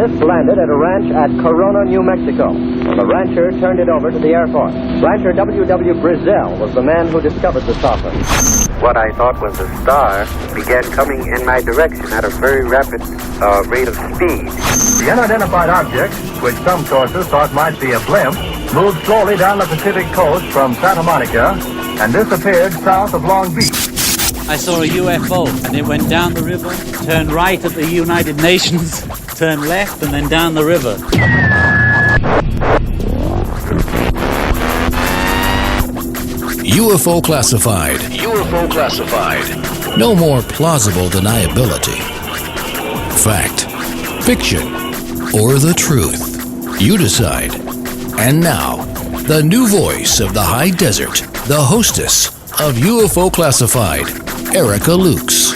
This landed at a ranch at Corona, New Mexico. The rancher turned it over to the Air Force. Rancher W.W. Brazil was the man who discovered the saucer. What I thought was a star began coming in my direction at a very rapid rate of speed. The unidentified object, which some sources thought might be a blimp, moved slowly down the Pacific coast from Santa Monica and disappeared south of Long Beach. I saw a UFO, and it went down the river, turned right at the United Nations, turned left, and then down the river. UFO classified. UFO classified. No more plausible deniability. Fact, fiction, or the truth. You decide. And now, the new voice of the high desert, the hostess of UFO Classified, Erica Lukes.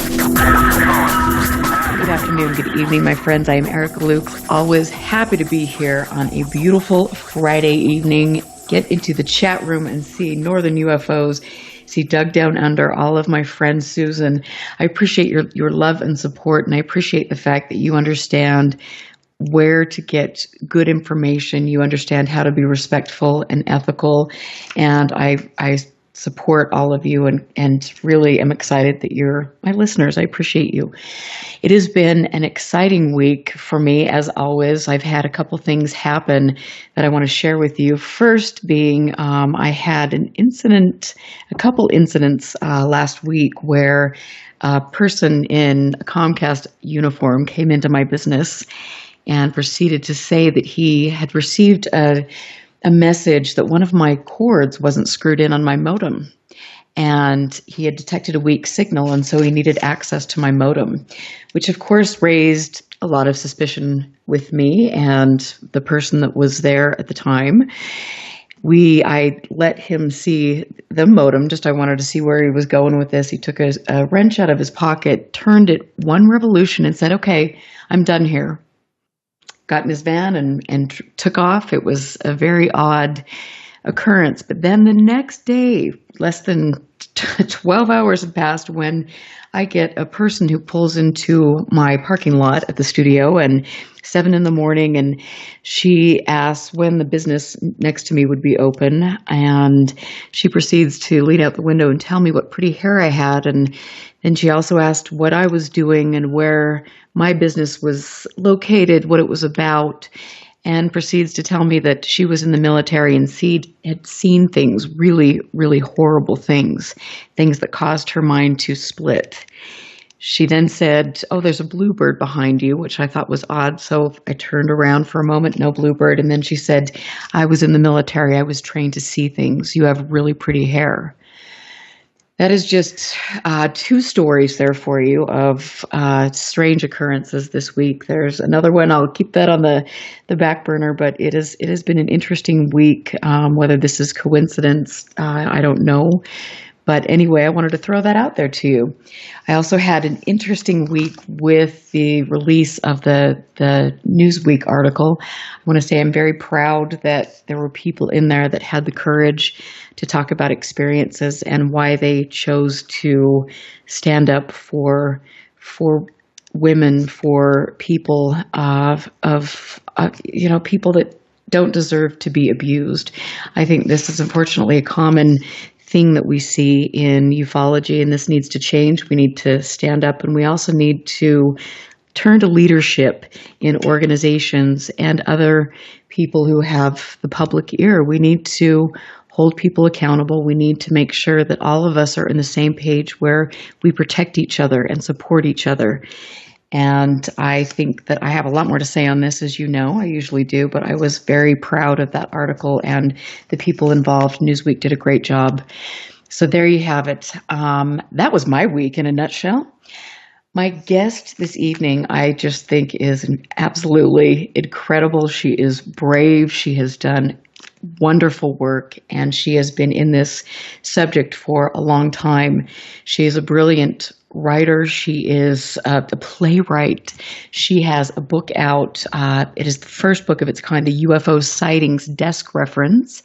Good afternoon, good evening, my friends. I am Erica Lukes. Always happy to be here on a beautiful Friday evening. Get into the chat room and see Northern UFOs. See Doug Down Under, all of my friends, Susan. I appreciate your love and support, and I appreciate the fact that you understand where to get good information. You understand how to be respectful and ethical, and I support all of you and really am excited that you're my listeners. I appreciate you. It has been an exciting week for me, as always. I've had a couple things happen that I want to share with you. First being I had a couple incidents last week where a person in a Comcast uniform came into my business and proceeded to say that he had received a message that one of my cords wasn't screwed in on my modem. And he had detected a weak signal, and so he needed access to my modem, which of course raised a lot of suspicion with me and the person that was there at the time. I let him see the modem, I wanted to see where he was going with this. He took a wrench out of his pocket, turned it one revolution and said, "Okay, I'm done here." Got in his van and took off. It was a very odd occurrence. But then the next day, less than 12 hours had passed when I get a person who pulls into my parking lot at the studio and 7 a.m, and she asks when the business next to me would be open, and she proceeds to lean out the window and tell me what pretty hair I had, and then she also asked what I was doing and where my business was located, what it was about, and proceeds to tell me that she was in the military and had seen things, really, really horrible things that caused her mind to split. She then said, "Oh, there's a bluebird behind you," which I thought was odd. So I turned around for a moment, no bluebird. And then she said, "I was in the military. I was trained to see things. You have really pretty hair." That is just two stories there for you of strange occurrences this week. There's another one. I'll keep that on the back burner, but it has been an interesting week. Whether this is coincidence, I don't know. But anyway, I wanted to throw that out there to you. I also had an interesting week with the release of the Newsweek article. I want to say I'm very proud that there were people in there that had the courage to talk about experiences and why they chose to stand up for women, for people people that don't deserve to be abused. I think this is unfortunately a common thing that we see in ufology, and this needs to change. We need to stand up, and we also need to turn to leadership in organizations and other people who have the public ear. We need to hold people accountable. We need to make sure that all of us are in the same page where we protect each other and support each other. And I think that I have a lot more to say on this, as you know, I usually do, but I was very proud of that article and the people involved. Newsweek did a great job. So there you have it. That was my week in a nutshell. My guest this evening, I just think is absolutely incredible. She is brave. She has done wonderful work, and she has been in this subject for a long time. She is a brilliant writer. She is a playwright. She has a book out. It is the first book of its kind, a UFO sightings desk reference.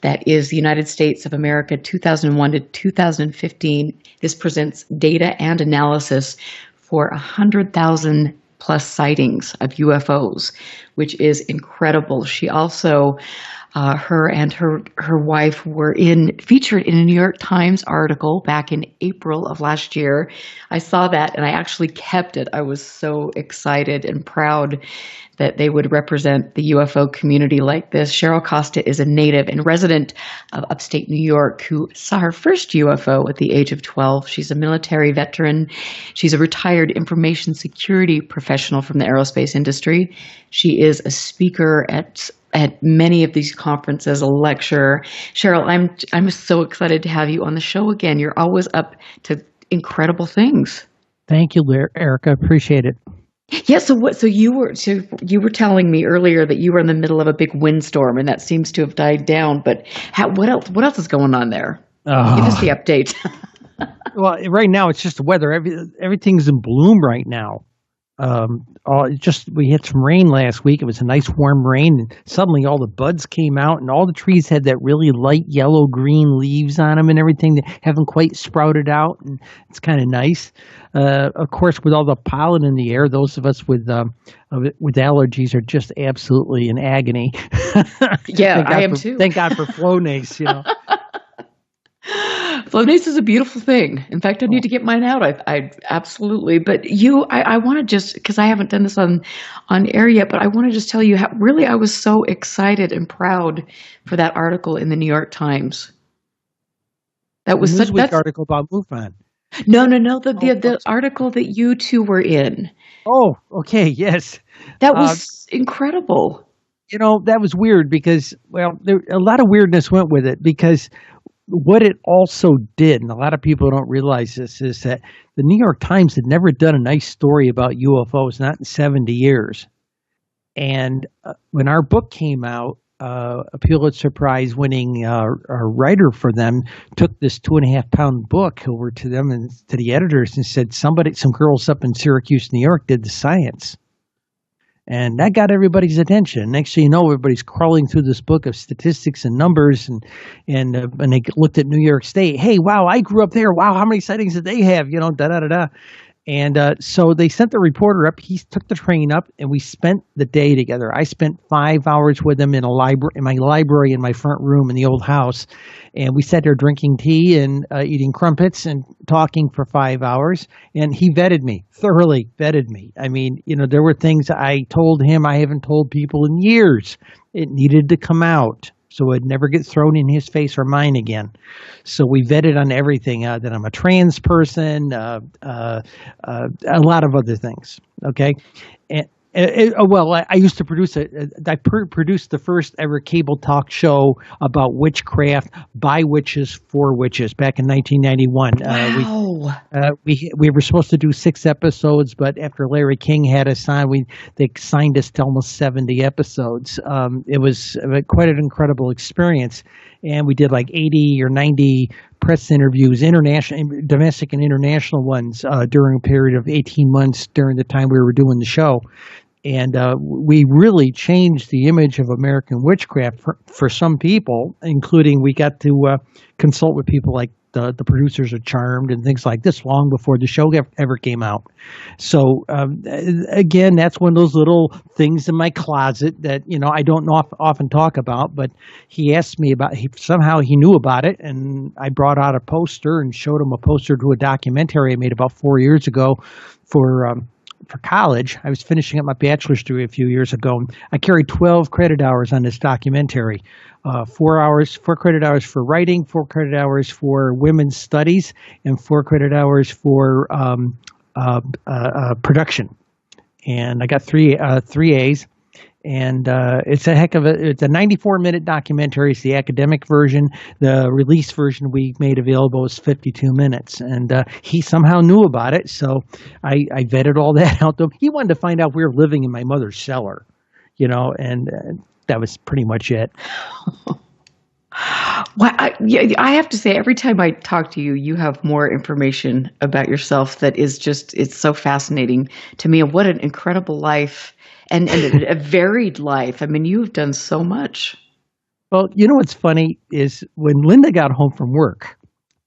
That is the United States of America, 2001 to 2015. This presents data and analysis for 100,000 plus sightings of UFOs, which is incredible. She also, her and her wife were featured in a New York Times article back in April of last year. I saw that and I actually kept it. I was so excited and proud that they would represent the UFO community like this. Cheryl Costa is a native and resident of upstate New York who saw her first UFO at the age of 12. She's a military veteran. She's a retired information security professional from the aerospace industry. She is a speaker at many of these conferences, a lecturer. Cheryl, I'm so excited to have you on the show again. You're always up to incredible things. Thank you, Erica. Appreciate it. Yeah. So you were telling me earlier that you were in the middle of a big windstorm, and that seems to have died down. But what else is going on there? Give us the update. Well, right now it's just the weather. Everything's in bloom right now. We had some rain last week. It was a nice warm rain, and suddenly all the buds came out, and all the trees had that really light yellow green leaves on them and everything that haven't quite sprouted out, and it's kind of nice. Of course, with all the pollen in the air, those of us with allergies are just absolutely in agony. Yeah, I am too. Thank God for Flonase, Flonase is a beautiful thing. In fact, I need to get mine out. I absolutely. But I want to just, because I haven't done this on air yet, but I want to just tell you how really I was so excited and proud for that article in the New York Times. That was such an article about MUFON. No. The article that you two were in. Oh, okay, yes. That was incredible. That was weird because, a lot of weirdness went with it because what it also did, and a lot of people don't realize this, is that the New York Times had never done a nice story about UFOs, not in 70 years. And when our book came out, a Pulitzer Prize winning writer for them took this 2.5-pound book over to them and to the editors and said, some girls up in Syracuse, New York did the science. And that got everybody's attention. Next thing you know, everybody's crawling through this book of statistics and numbers, and they looked at New York State. Hey, wow, I grew up there. Wow, how many sightings did they have? Da-da-da-da. And so they sent the reporter up. He took the train up, and we spent the day together. I spent 5 hours with him in my library in my front room in the old house. And we sat there drinking tea and eating crumpets and talking for 5 hours. And he thoroughly vetted me. I mean, there were things I told him I haven't told people in years. It needed to come out so it'd never get thrown in his face or mine again. So we vetted on everything, that I'm a trans person, a lot of other things, okay? I used to produced the first ever cable talk show about witchcraft by witches for witches back in 1991. Wow. We were supposed to do 6 episodes, but after Larry King had us on, they signed us to almost 70 episodes. It was quite an incredible experience, and we did like 80 or 90 press interviews, domestic and international ones, during a period of 18 months during the time we were doing the show. And we really changed the image of American witchcraft for some people, including we got to consult with people like the producers of Charmed and things like this long before the show ever came out. So, again, that's one of those little things in my closet that, I don't often talk about, but he asked me somehow he knew about it, and I brought out a poster and showed him a poster to a documentary I made about 4 years ago for college. I was finishing up my bachelor's degree a few years ago. I carried 12 credit hours on this documentary, 4 credit hours for writing, 4 credit hours for women's studies, and 4 credit hours for production. And I got three A's. And it's a 94-minute documentary. It's the academic version. The release version we made available is 52 minutes. And he somehow knew about it, so I vetted all that out. He wanted to find out we were living in my mother's cellar, and that was pretty much it. Well, I have to say, every time I talk to you, you have more information about yourself that is it's so fascinating to me. And what an incredible life. And a varied life. I mean, you've done so much. Well, what's funny is when Linda got home from work,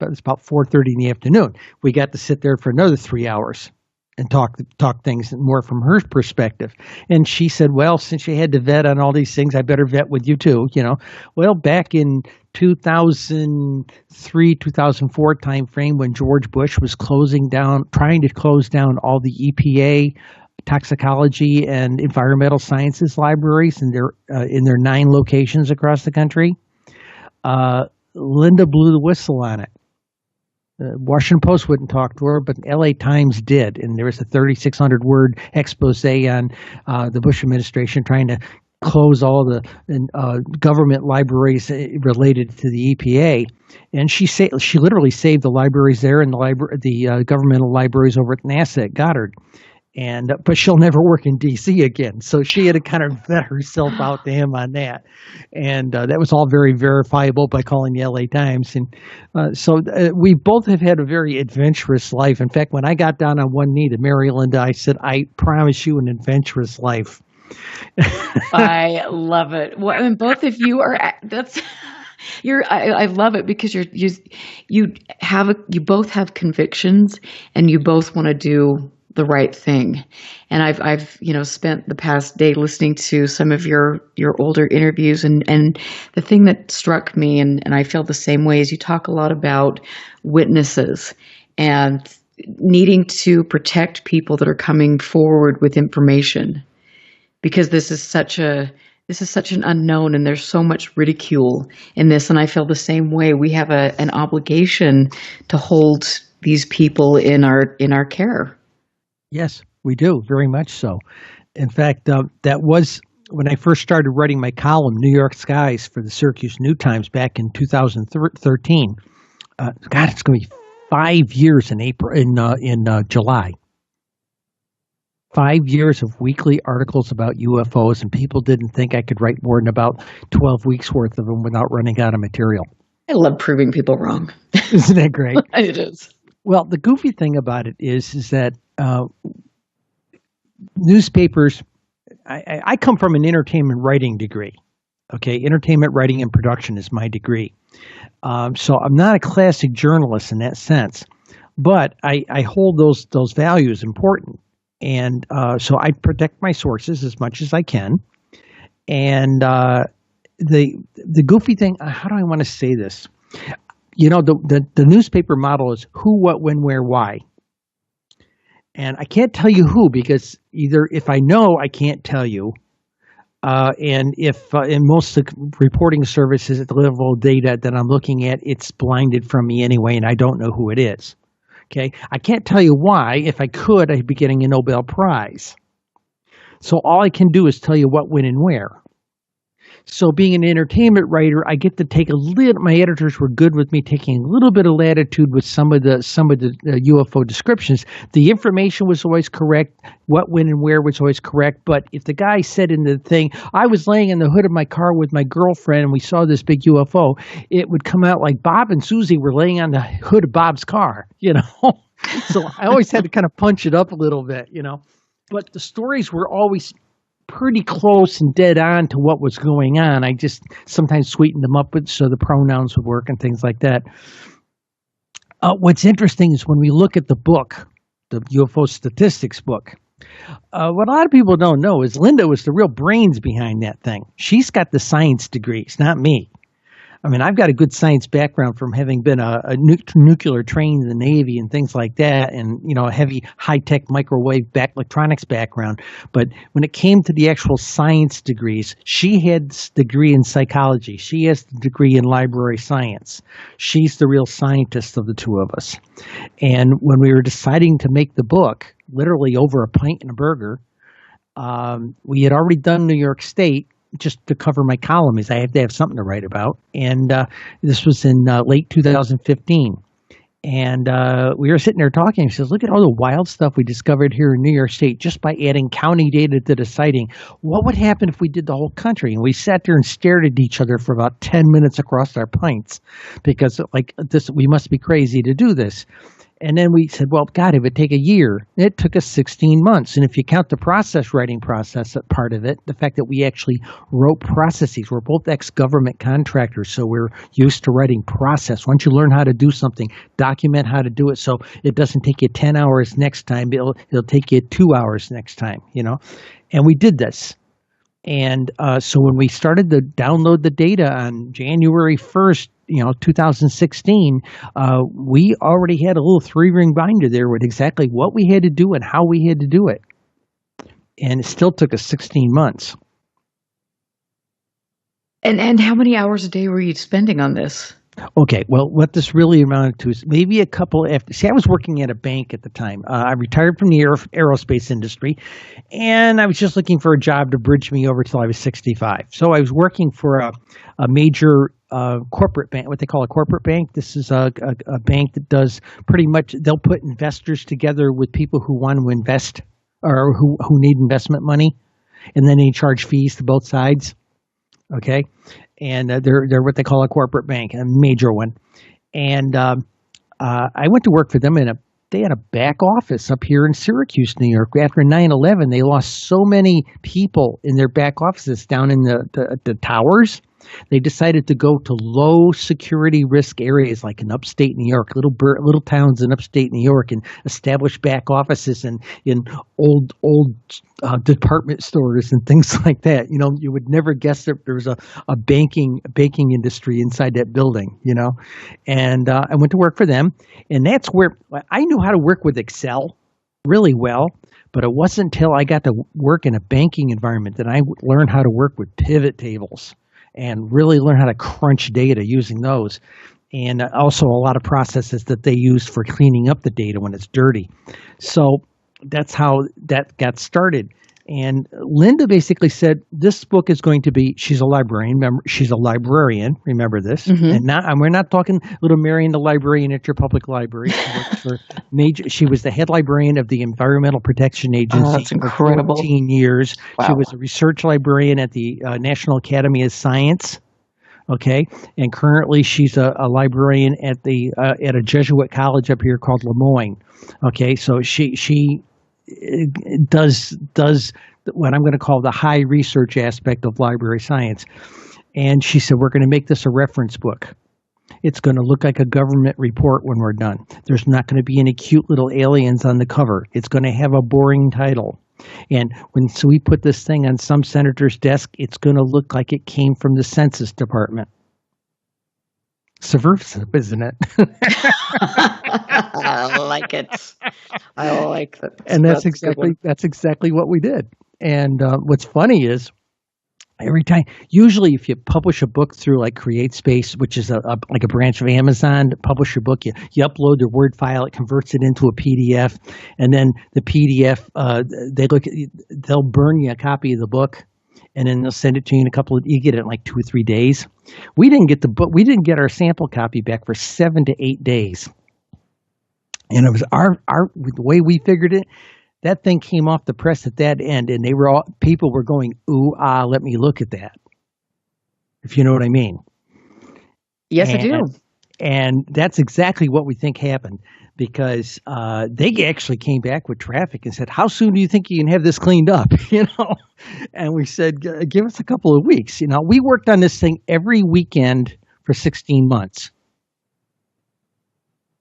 it was about 4:30 in the afternoon, we got to sit there for another 3 hours. and talk things more from her perspective. And she said, well, since you had to vet on all these things, I better vet with you too. Well, back in 2003, 2004 timeframe, when George Bush was trying to close down all the EPA toxicology and environmental sciences libraries in their 9 locations across the country, Linda blew the whistle on it. Washington Post wouldn't talk to her, but the LA Times did. And there was a 3,600-word expose on the Bush administration trying to close all the government libraries related to the EPA. And she literally saved the libraries there and the governmental libraries over at NASA at Goddard. But she'll never work in D.C. again. So she had to kind of vet herself out to him on that. And that was all very verifiable by calling the L.A. Times. And so we both have had a very adventurous life. In fact, when I got down on one knee to Mary Linda, I said, I promise you an adventurous life. I love it. Well, and both of you are, I love it because you both have convictions and you both want to do the right thing. And I've spent the past day listening to some of your older interviews, and the thing that struck me, and I feel the same way, is you talk a lot about witnesses and needing to protect people that are coming forward with information, because this is such an unknown, and there's so much ridicule in this. And I feel the same way. We have an obligation to hold these people in our care. Yes, we do, very much so. In fact, that was when I first started writing my column, New York Skies, for the Syracuse New Times back in 2013. It's going to be 5 years in July. 5 years of weekly articles about UFOs, and people didn't think I could write more than about 12 weeks worth of them without running out of material. I love proving people wrong. Isn't that great? It is. Well, the goofy thing about it is that newspapers, I come from an entertainment writing degree. Okay, entertainment writing and production is my degree. So I'm not a classic journalist in that sense, but I hold those values important. And so I protect my sources as much as I can. And the goofy thing, how do I want to say this? The newspaper model is who, what, when, where, why. And I can't tell you who, because either if I know, I can't tell you. And if in most of the reporting services at the level of data that I'm looking at, it's blinded from me anyway, and I don't know who it is. Okay, I can't tell you why. If I could, I'd be getting a Nobel Prize. So all I can do is tell you what, when, and where. So being an entertainment writer, I get to take my editors were good with me taking a little bit of latitude with some of the UFO descriptions. The information was always correct. What, when, and where was always correct. But if the guy said in the thing, I was laying in the hood of my car with my girlfriend and we saw this big UFO, it would come out like Bob and Susie were laying on the hood of Bob's car, So I always had to kind of punch it up a little bit, But the stories were always pretty close and dead on to what was going on. I just sometimes sweetened them up so the pronouns would work and things like that. What's interesting is when we look at the book, the UFO statistics book, what a lot of people don't know is Linda was the real brains behind that thing. She's got the science degrees, not me. I mean, I've got a good science background from having been a nuclear trained in the Navy and things like that, and a heavy high-tech microwave electronics background. But when it came to the actual science degrees, she had the degree in psychology. She has the degree in library science. She's the real scientist of the two of us. And when we were deciding to make the book, literally over a pint and a burger, we had already done New York State. Just to cover my column, is I have to have something to write about. And this was in late 2015. And we were sitting there talking. He says, look at all the wild stuff we discovered here in New York State just by adding county data to the sighting. What would happen if we did the whole country? And we sat there and stared at each other for about 10 minutes across our pints because we must be crazy to do this. And then we said, well, God, it would take a year. It took us 16 months. And if you count the writing process part of it, the fact that we actually wrote processes, we're both ex-government contractors, so we're used to writing process. Once you learn how to do something, document how to do it so it doesn't take you 10 hours next time. It'll take you 2 hours next time, And we did this. And so when we started to download the data on January 1st, 2016, we already had a little 3-ring binder there with exactly what we had to do and how we had to do it. And it still took us 16 months. And how many hours a day were you spending on this? Okay, well, what this really amounted to is maybe a couple after. See, I was working at a bank at the time. I retired from the aerospace industry, and I was just looking for a job to bridge me over till I was 65. So I was working for a major corporate bank, what they call a corporate bank. This is a bank that does pretty much, they'll put investors together with people who want to invest or who need investment money, and then they charge fees to both sides. Okay, and they're what they call a corporate bank, a major one. And I went to work for them, and they had a back office up here in Syracuse, New York. After 9/11, they lost so many people in their back offices down in the towers. They decided to go to low security risk areas like in upstate New York, little towns in upstate New York, and establish back offices in old department stores and things like that. You would never guess that there was a banking industry inside that building. And I went to work for them, and that's where I knew how to work with Excel really well. But it wasn't until I got to work in a banking environment that I learned how to work with pivot tables and really learn how to crunch data using those. And also a lot of processes that they use for cleaning up the data when it's dirty. So that's how that got started. And Linda basically said, this book is going to be, she's a librarian, remember this. Mm-hmm. And we're not talking little Marion, the librarian at your public library. She was the head librarian of the Environmental Protection Agency for 14 years. Wow. She was a research librarian at the National Academy of Science. Okay, and currently she's a librarian at a Jesuit college up here called Lemoyne. Okay, so she does what I'm going to call the high research aspect of library science. And she said, we're going to make this a reference book. It's going to look like a government report when we're done. There's not going to be any cute little aliens on the cover. It's going to have a boring title. And so we put this thing on some senator's desk, it's going to look like it came from the Census Department. Subversive, isn't it? I like it. I like it. And that's exactly what we did. And what's funny is every time, usually if you publish a book through like CreateSpace, which is like a branch of Amazon, to publish your book, you upload your Word file, it converts it into a PDF, and then the PDF, they'll burn you a copy of the book, and then they'll send it to you you get it in like 2 or 3 days. We didn't get the book, we didn't get our sample copy back for 7 to 8 days. And it was the way we figured it, that thing came off the press at that end, and people were going, ooh, let me look at that. If you know what I mean. Yes, I do. And that's exactly what we think happened, because they actually came back with traffic and said, how soon do you think you can have this cleaned up? And we said, give us a couple of weeks. We worked on this thing every weekend for 16 months.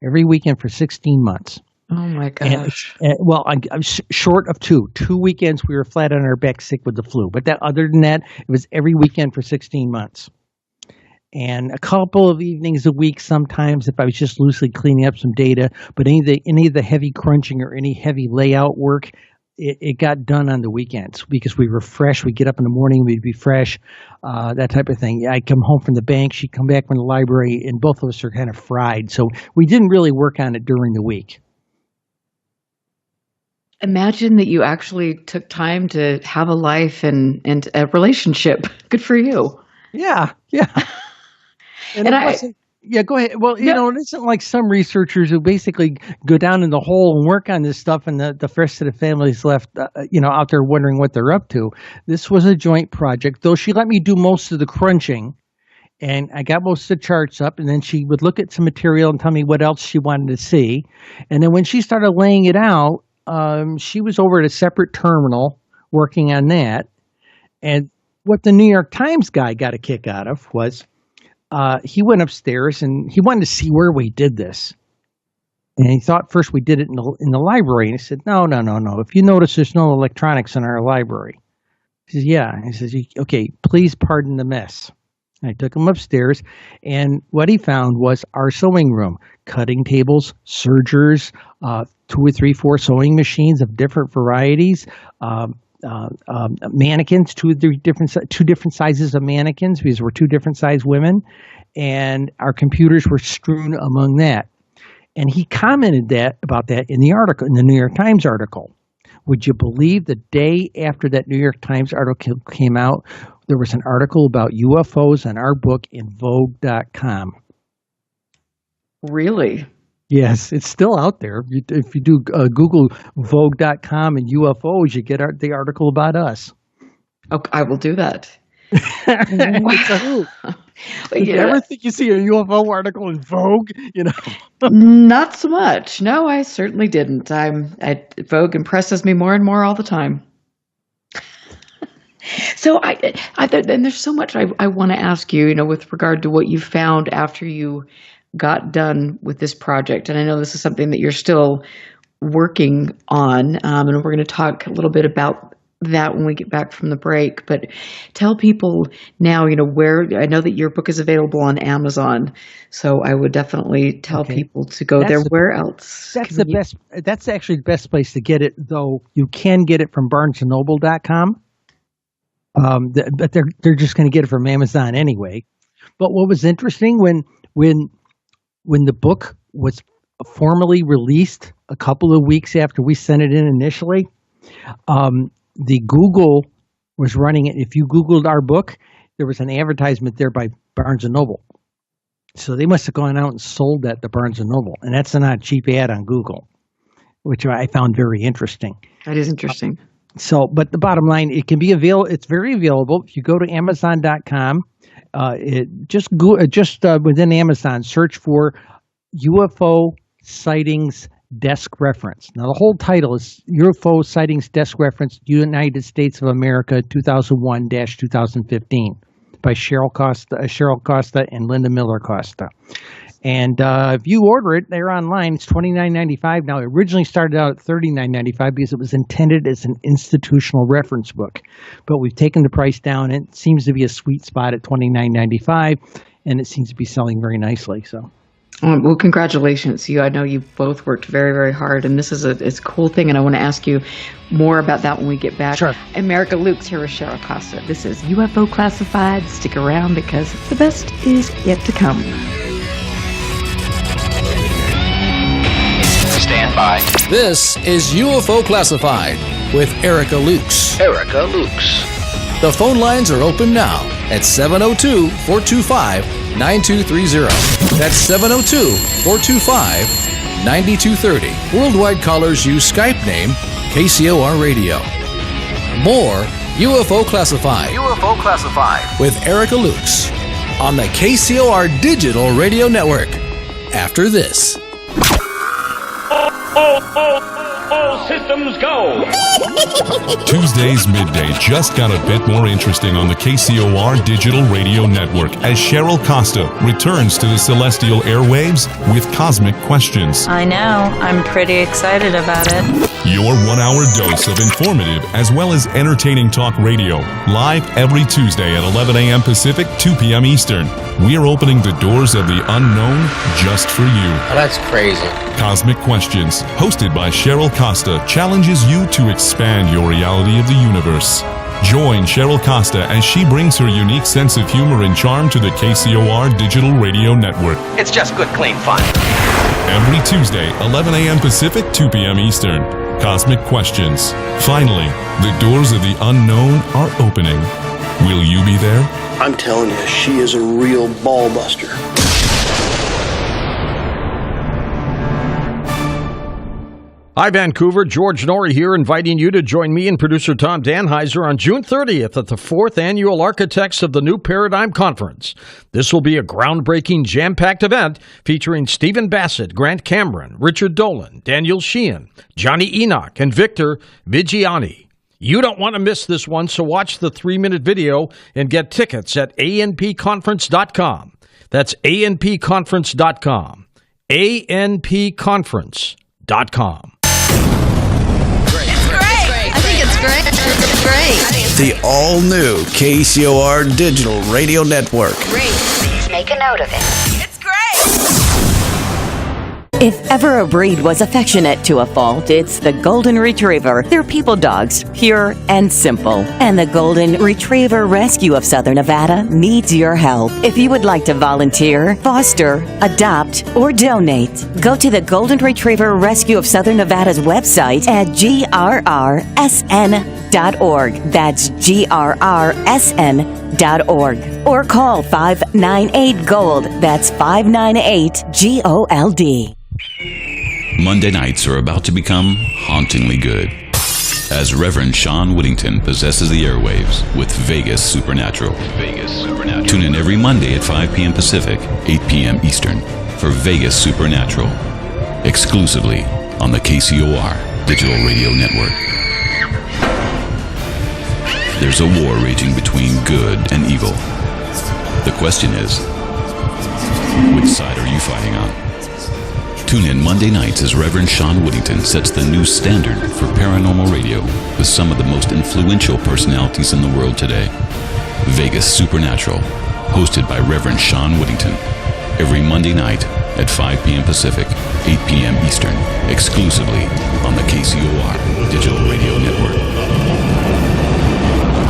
Every weekend for 16 months. Oh my gosh. I'm short of 2 weekends we were flat on our back sick with the flu. But other than that, it was every weekend for 16 months. And a couple of evenings a week sometimes if I was just loosely cleaning up some data. But any of the heavy crunching or any heavy layout work, it got done on the weekends because we were fresh. We'd get up in the morning, we'd be fresh, that type of thing. I'd come home from the bank, she'd come back from the library, and both of us are kind of fried. So we didn't really work on it during the week. Imagine that you actually took time to have a life and a relationship. Good for you. Yeah. Yeah, go ahead. Well, it isn't like some researchers who basically go down in the hole and work on this stuff, and the rest of the family's left, out there wondering what they're up to. This was a joint project, though she let me do most of the crunching, and I got most of the charts up, and then she would look at some material and tell me what else she wanted to see. And then when she started laying it out, she was over at a separate terminal working on that. And what the New York Times guy got a kick out of was he went upstairs and he wanted to see where we did this. And he thought first we did it in the library. And he said, no. If you notice, there's no electronics in our library. He says, yeah. He says, okay, please pardon the mess. And I took him upstairs, and what he found was our sewing room, cutting tables, sergers, 2 or 3, 4 sewing machines of different varieties, mannequins, two different sizes of mannequins because we're 2 different size women, and our computers were strewn among that. And he commented about that in the article, in the New York Times article. Would you believe the day after that New York Times article came out, there was an article about UFOs in our book in Vogue.com. Really? Yes, it's still out there. If you do Google Vogue.com and UFOs, you get the article about us. Okay, I will do that. Did you ever think you see a UFO article in Vogue? Not so much. No, I certainly didn't. Vogue impresses me more and more all the time. So and there's so much I want to ask you, with regard to what you found after you got done with this project. And I know this is something that you're still working on, and we're going to talk a little bit about that when we get back from the break. But tell people now, where, I know that your book is available on Amazon, so I would definitely tell people to go there. Where else? That's actually the best place to get it, though. You can get it from BarnesandNoble.com. But they're just going to get it from Amazon anyway. But what was interesting when the book was formally released a couple of weeks after we sent it in initially, the Google was running it. If you Googled our book, there was an advertisement there by Barnes and Noble. So they must have gone out and sold that to Barnes and Noble, and that's not a cheap ad on Google, which I found very interesting. That is interesting. But the bottom line, it can be available. It's very available. If you go to Amazon.com, within Amazon, search for UFO sightings desk reference. Now, the whole title is UFO sightings desk reference, United States of America, 2001-2015, by Cheryl Costa and Linda Miller Costa. And if you order it, they're online. It's $29.95 now. It originally started out at $39.95 because it was intended as an institutional reference book. But we've taken the price down. It seems to be a sweet spot at $29.95, and it seems to be selling very nicely. So, well, congratulations to you. I know you both worked very, very hard, and this is it's a cool thing, and I want to ask you more about that when we get back. Sure. America Luke's here with Cheryl Costa. This is UFO Classified. Stick around because the best is yet to come. Stand by. This is UFO Classified with Erica Lukes. The phone lines are open now at 702-425-9230. That's 702-425-9230. Worldwide callers use Skype name KCOR Radio. More UFO Classified with Erica Lukes on the KCOR Digital Radio Network. After this. All systems go! Tuesdays midday just got a bit more interesting on the KCOR Digital Radio Network as Cheryl Costa returns to the celestial airwaves with Cosmic Questions. I know. I'm pretty excited about it. Your 1-hour dose of informative as well as entertaining talk radio. Live every Tuesday at 11 a.m. Pacific, 2 p.m. Eastern. We're opening the doors of the unknown just for you. Oh, that's crazy. Cosmic Questions, hosted by Cheryl Costa, challenges you to expand your reality of the universe. Join Cheryl Costa as she brings her unique sense of humor and charm to the KCOR Digital Radio Network. It's just good, clean fun. Every Tuesday, 11 a.m. Pacific, 2 p.m. Eastern. Cosmic Questions. Finally, the doors of the unknown are opening. Will you be there? I'm telling you, she is a real ball buster. Hi, Vancouver. George Norrie here, inviting you to join me and producer Tom Danheiser on June 30th at the 4th Annual Architects of the New Paradigm Conference. This will be a groundbreaking, jam-packed event featuring Stephen Bassett, Grant Cameron, Richard Dolan, Daniel Sheehan, Johnny Enoch, and Victor Vigiani. You don't want to miss this one, so watch the 3-minute video and get tickets at anpconference.com. That's anpconference.com. anpconference.com. It's great. The all-new KCOR Digital Radio Network. Great. Please make a note of it. It's great. If ever a breed was affectionate to a fault, it's the Golden Retriever. They're people dogs, pure and simple. And the Golden Retriever Rescue of Southern Nevada needs your help. If you would like to volunteer, foster, adopt, or donate, go to the Golden Retriever Rescue of Southern Nevada's website at grrsn.org. That's grrsn.org. Or call 598-GOLD. That's 598-GOLD. Monday nights are about to become hauntingly good, as Reverend Sean Whittington possesses the airwaves with Vegas Supernatural. Tune in every Monday at 5 p.m. Pacific, 8 p.m. Eastern for Vegas Supernatural, exclusively on the KCOR Digital Radio Network. There's a war raging between good and evil. The question is, which side are you fighting on? Tune in Monday nights as Reverend Sean Whittington sets the new standard for paranormal radio with some of the most influential personalities in the world today. Vegas Supernatural, hosted by Reverend Sean Whittington, every Monday night at 5 p.m. Pacific, 8 p.m. Eastern, exclusively on the KCOR Digital Radio Network.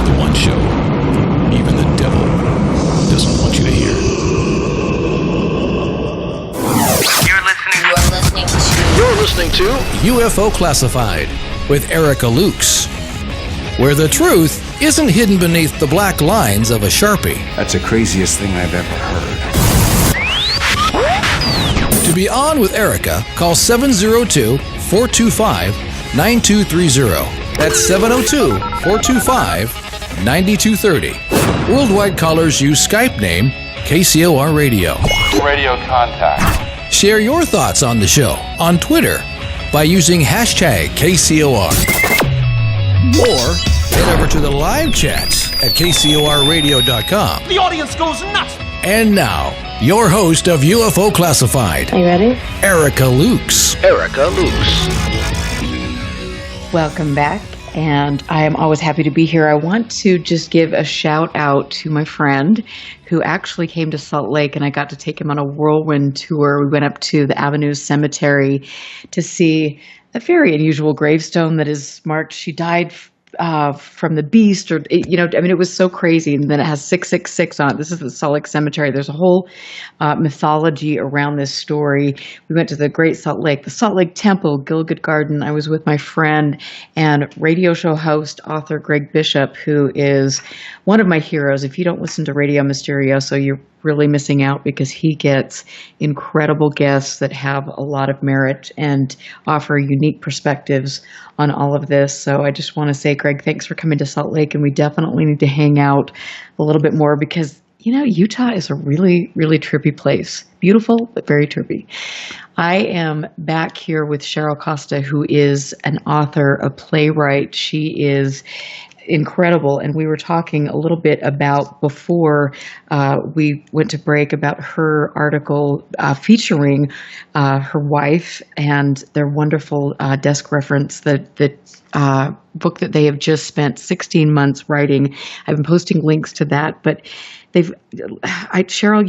The one show even the devil doesn't want you to hear. You're listening to UFO Classified with Erica Lukes, where the truth isn't hidden beneath the black lines of a Sharpie. That's the craziest thing I've ever heard. To be on with Erica, call 702-425-9230. That's 702-425-9230. Worldwide callers use Skype name KCOR Radio. Radio contact. Share your thoughts on the show on Twitter by using hashtag KCOR. Or head over to the live chats at KCORradio.com. The audience goes nuts. And now, your host of UFO Classified. Are you ready? Erica Lukes. Welcome back, and I am always happy to be here. I want to just give a shout out to my friend who actually came to Salt Lake, and I got to take him on a whirlwind tour. We went up to the Avenue Cemetery to see a very unusual gravestone that is marked, she died from the beast, or, it was so crazy. And then it has 666 on it. This is the Salt Lake Cemetery. There's a whole mythology around this story. We went to the Great Salt Lake, the Salt Lake Temple, Gilgit Garden. I was with my friend and radio show host, author Greg Bishop, who is one of my heroes. If you don't listen to Radio Mysterioso, you're really missing out, because he gets incredible guests that have a lot of merit and offer unique perspectives on all of this. So I just want to say, Greg, thanks for coming to Salt Lake, and we definitely need to hang out a little bit more, because Utah is a really, really trippy place. Beautiful, but very trippy. I am back here with Cheryl Costa, who is an author, a playwright. She is incredible, and we were talking a little bit about, before we went to break, about her article featuring her wife and their wonderful desk reference, the book that they have just spent 16 months writing. I've been posting links to that, but Cheryl,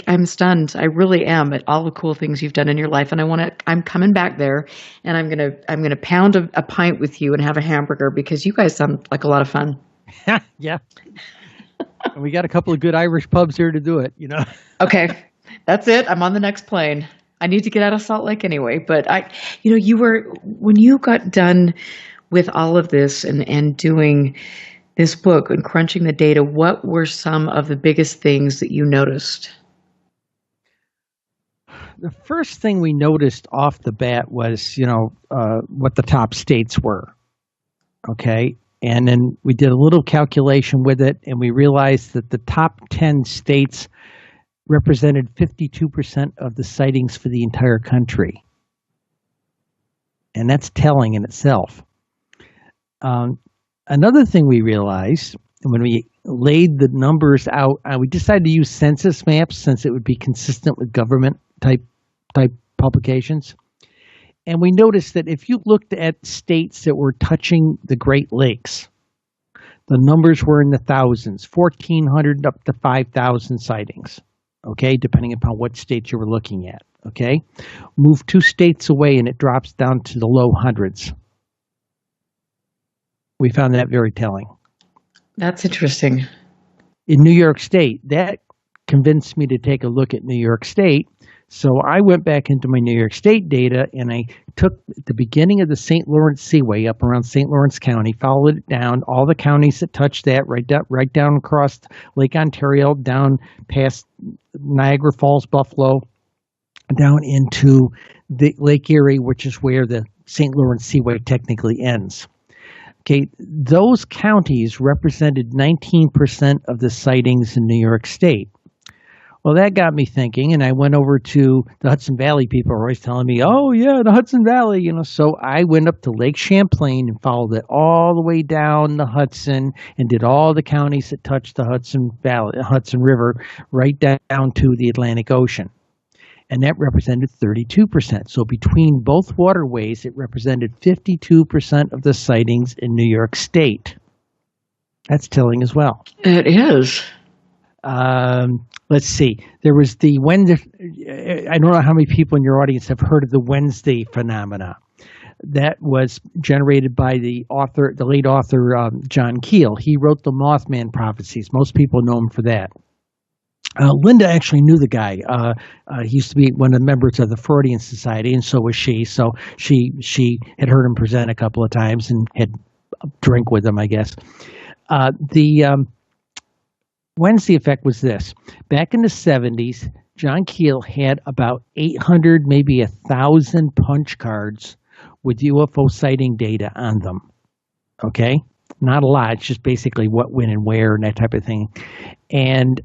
I'm stunned. I really am, at all the cool things you've done in your life, and I'm coming back there, and I'm gonna pound a pint with you and have a hamburger, because you guys sound like a lot of fun. Yeah. And we got a couple of good Irish pubs here to do it, Okay, that's it. I'm on the next plane. I need to get out of Salt Lake anyway, but when you got done with all of this and doing this book and crunching the data, what were some of the biggest things that you noticed? the first thing we noticed off the bat was, what the top states were. Okay. And then we did a little calculation with it, and we realized that the top 10 states represented 52% of the sightings for the entire country. And that's telling in itself. Another thing we realized when we laid the numbers out, we decided to use census maps since it would be consistent with government type publications. And we noticed that if you looked at states that were touching the Great Lakes, the numbers were in the thousands, 1,400 up to 5,000 sightings, okay, depending upon what state you were looking at, okay? Move 2 states away and it drops down to the low hundreds. We found that very telling. That's interesting. In New York State, that convinced me to take a look at New York State. So I went back into my New York State data, and I took the beginning of the St. Lawrence Seaway up around St. Lawrence County, followed it down, all the counties that touched that, right down across Lake Ontario, down past Niagara Falls, Buffalo, down into the Lake Erie, which is where the St. Lawrence Seaway technically ends. Okay, those counties represented 19% of the sightings in New York State. Well, that got me thinking, and I went over to the Hudson Valley. People are always telling me, oh, yeah, the Hudson Valley, So I went up to Lake Champlain and followed it all the way down the Hudson and did all the counties that touched the Hudson River right down to the Atlantic Ocean. And that represented 32%. So between both waterways, it represented 52% of the sightings in New York State. That's telling as well. It is. Let's see. There was the Wednesday. I don't know how many people in your audience have heard of the Wednesday phenomena. That was generated by the late author John Keel. He wrote the Mothman prophecies. Most people know him for that. Linda actually knew the guy. He used to be one of the members of the Freudian Society, and so was she. So she had heard him present a couple of times and had a drink with him, I guess. The Wednesday effect was this. Back in the 70s, John Keel had about 800, maybe 1,000 punch cards with UFO sighting data on them. Okay? Not a lot. It's just basically what, when, and where, and that type of thing. And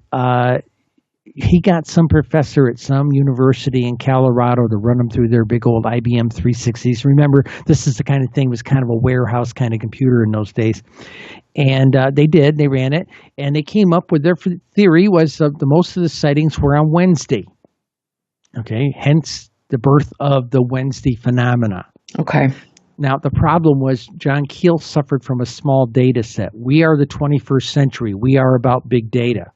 he got some professor at some university in Colorado to run them through their big old IBM 360s. Remember, this is the kind of thing, was kind of a warehouse kind of computer in those days. And they ran it, and they came up with their theory was the most of the sightings were on Wednesday. Okay, hence the birth of the Wednesday phenomena. Okay. Now, the problem was John Keel suffered from a small data set. We are the 21st century. We are about big data.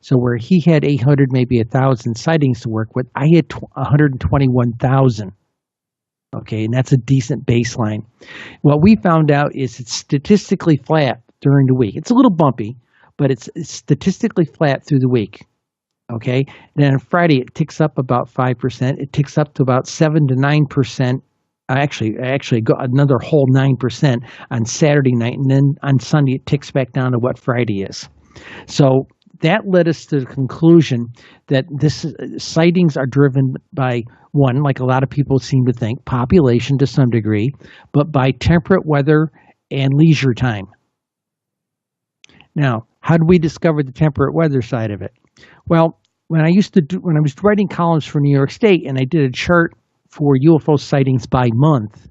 So where he had 800, maybe 1,000 sightings to work with, I had 121,000. Okay, and that's a decent baseline. What we found out is it's statistically flat during the week. It's a little bumpy, but it's statistically flat through the week. Okay, and then on Friday it ticks up about 5%. It ticks up to about 7 to 9%. Actually, got another whole 9% on Saturday night, and then on Sunday it ticks back down to what Friday is. So that led us to the conclusion that sightings are driven by, one, like a lot of people seem to think, population to some degree, but by temperate weather and leisure time. Now, how did we discover the temperate weather side of it? Well, when I was writing columns for New York State, and I did a chart for UFO sightings by month,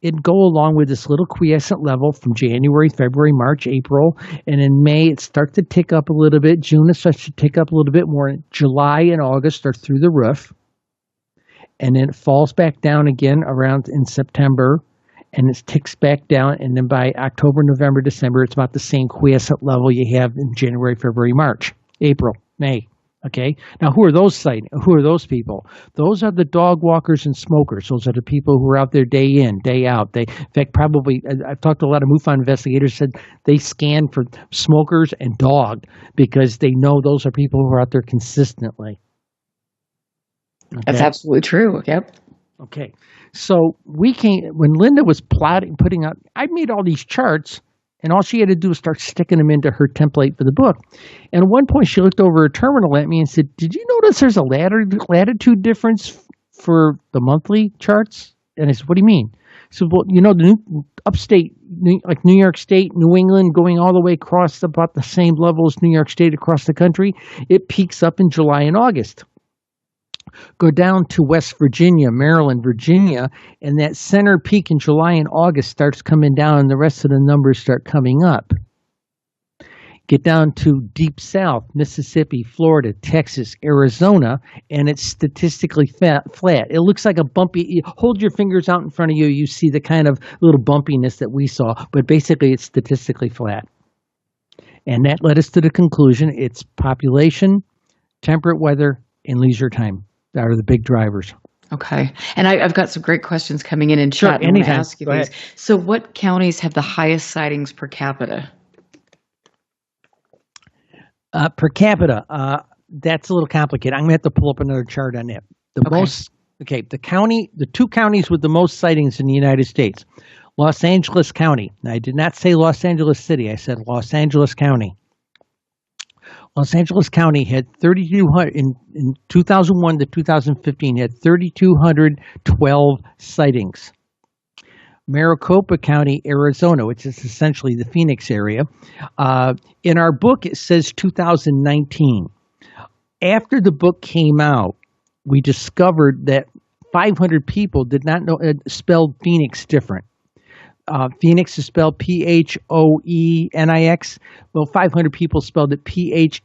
it'd go along with this little quiescent level from January, February, March, April, and in May it starts to tick up a little bit. June it starts to tick up a little bit more. July and August are through the roof, and then it falls back down again around in September, and it ticks back down, and then by October, November, December, it's about the same quiescent level you have in January, February, March, April, May. Okay. Now, who are those people? Those are the dog walkers and smokers. Those are the people who are out there day in, day out. In fact, probably, I've talked to a lot of MUFON investigators, said they scan for smokers and dog because they know those are people who are out there consistently. Okay? That's absolutely true. Yep. Okay. So when Linda was putting out, I made all these charts, And all she had to do was start sticking them into her template for the book. And at one point, she looked over her terminal at me and said, "Did you notice there's a latitude difference for the monthly charts?" And I said, "What do you mean?" So, well, the new upstate, like New York State, New England, going all the way across about the same level as New York State across the country, it peaks up in July and August. Go down to West Virginia, Maryland, Virginia, and that center peak in July and August starts coming down and the rest of the numbers start coming up. Get down to deep south, Mississippi, Florida, Texas, Arizona, and it's statistically flat. It looks like a bumpy, hold your fingers out in front of you, you see the kind of little bumpiness that we saw, but basically it's statistically flat. And that led us to the conclusion it's population, temperate weather, and leisure time that are the big drivers. Okay. And I've got some great questions coming in chat. Sure, I'm going to anytime. ask you Go these. ahead. So what counties have the highest sightings per capita? Per capita, that's a little complicated. I'm going to have to pull up another chart on that. The two counties with the most sightings in the United States. Los Angeles County. Now, I did not say Los Angeles City. I said Los Angeles County. Los Angeles County had 3,200 in 2001 to 2015 had 3,212 sightings. Maricopa County, Arizona, which is essentially the Phoenix area. In our book, it says 2019. After the book came out, we discovered that 500 people did not know spelled Phoenix different. Phoenix is spelled Phoenix. Well, 500 people spelled it Pheonix.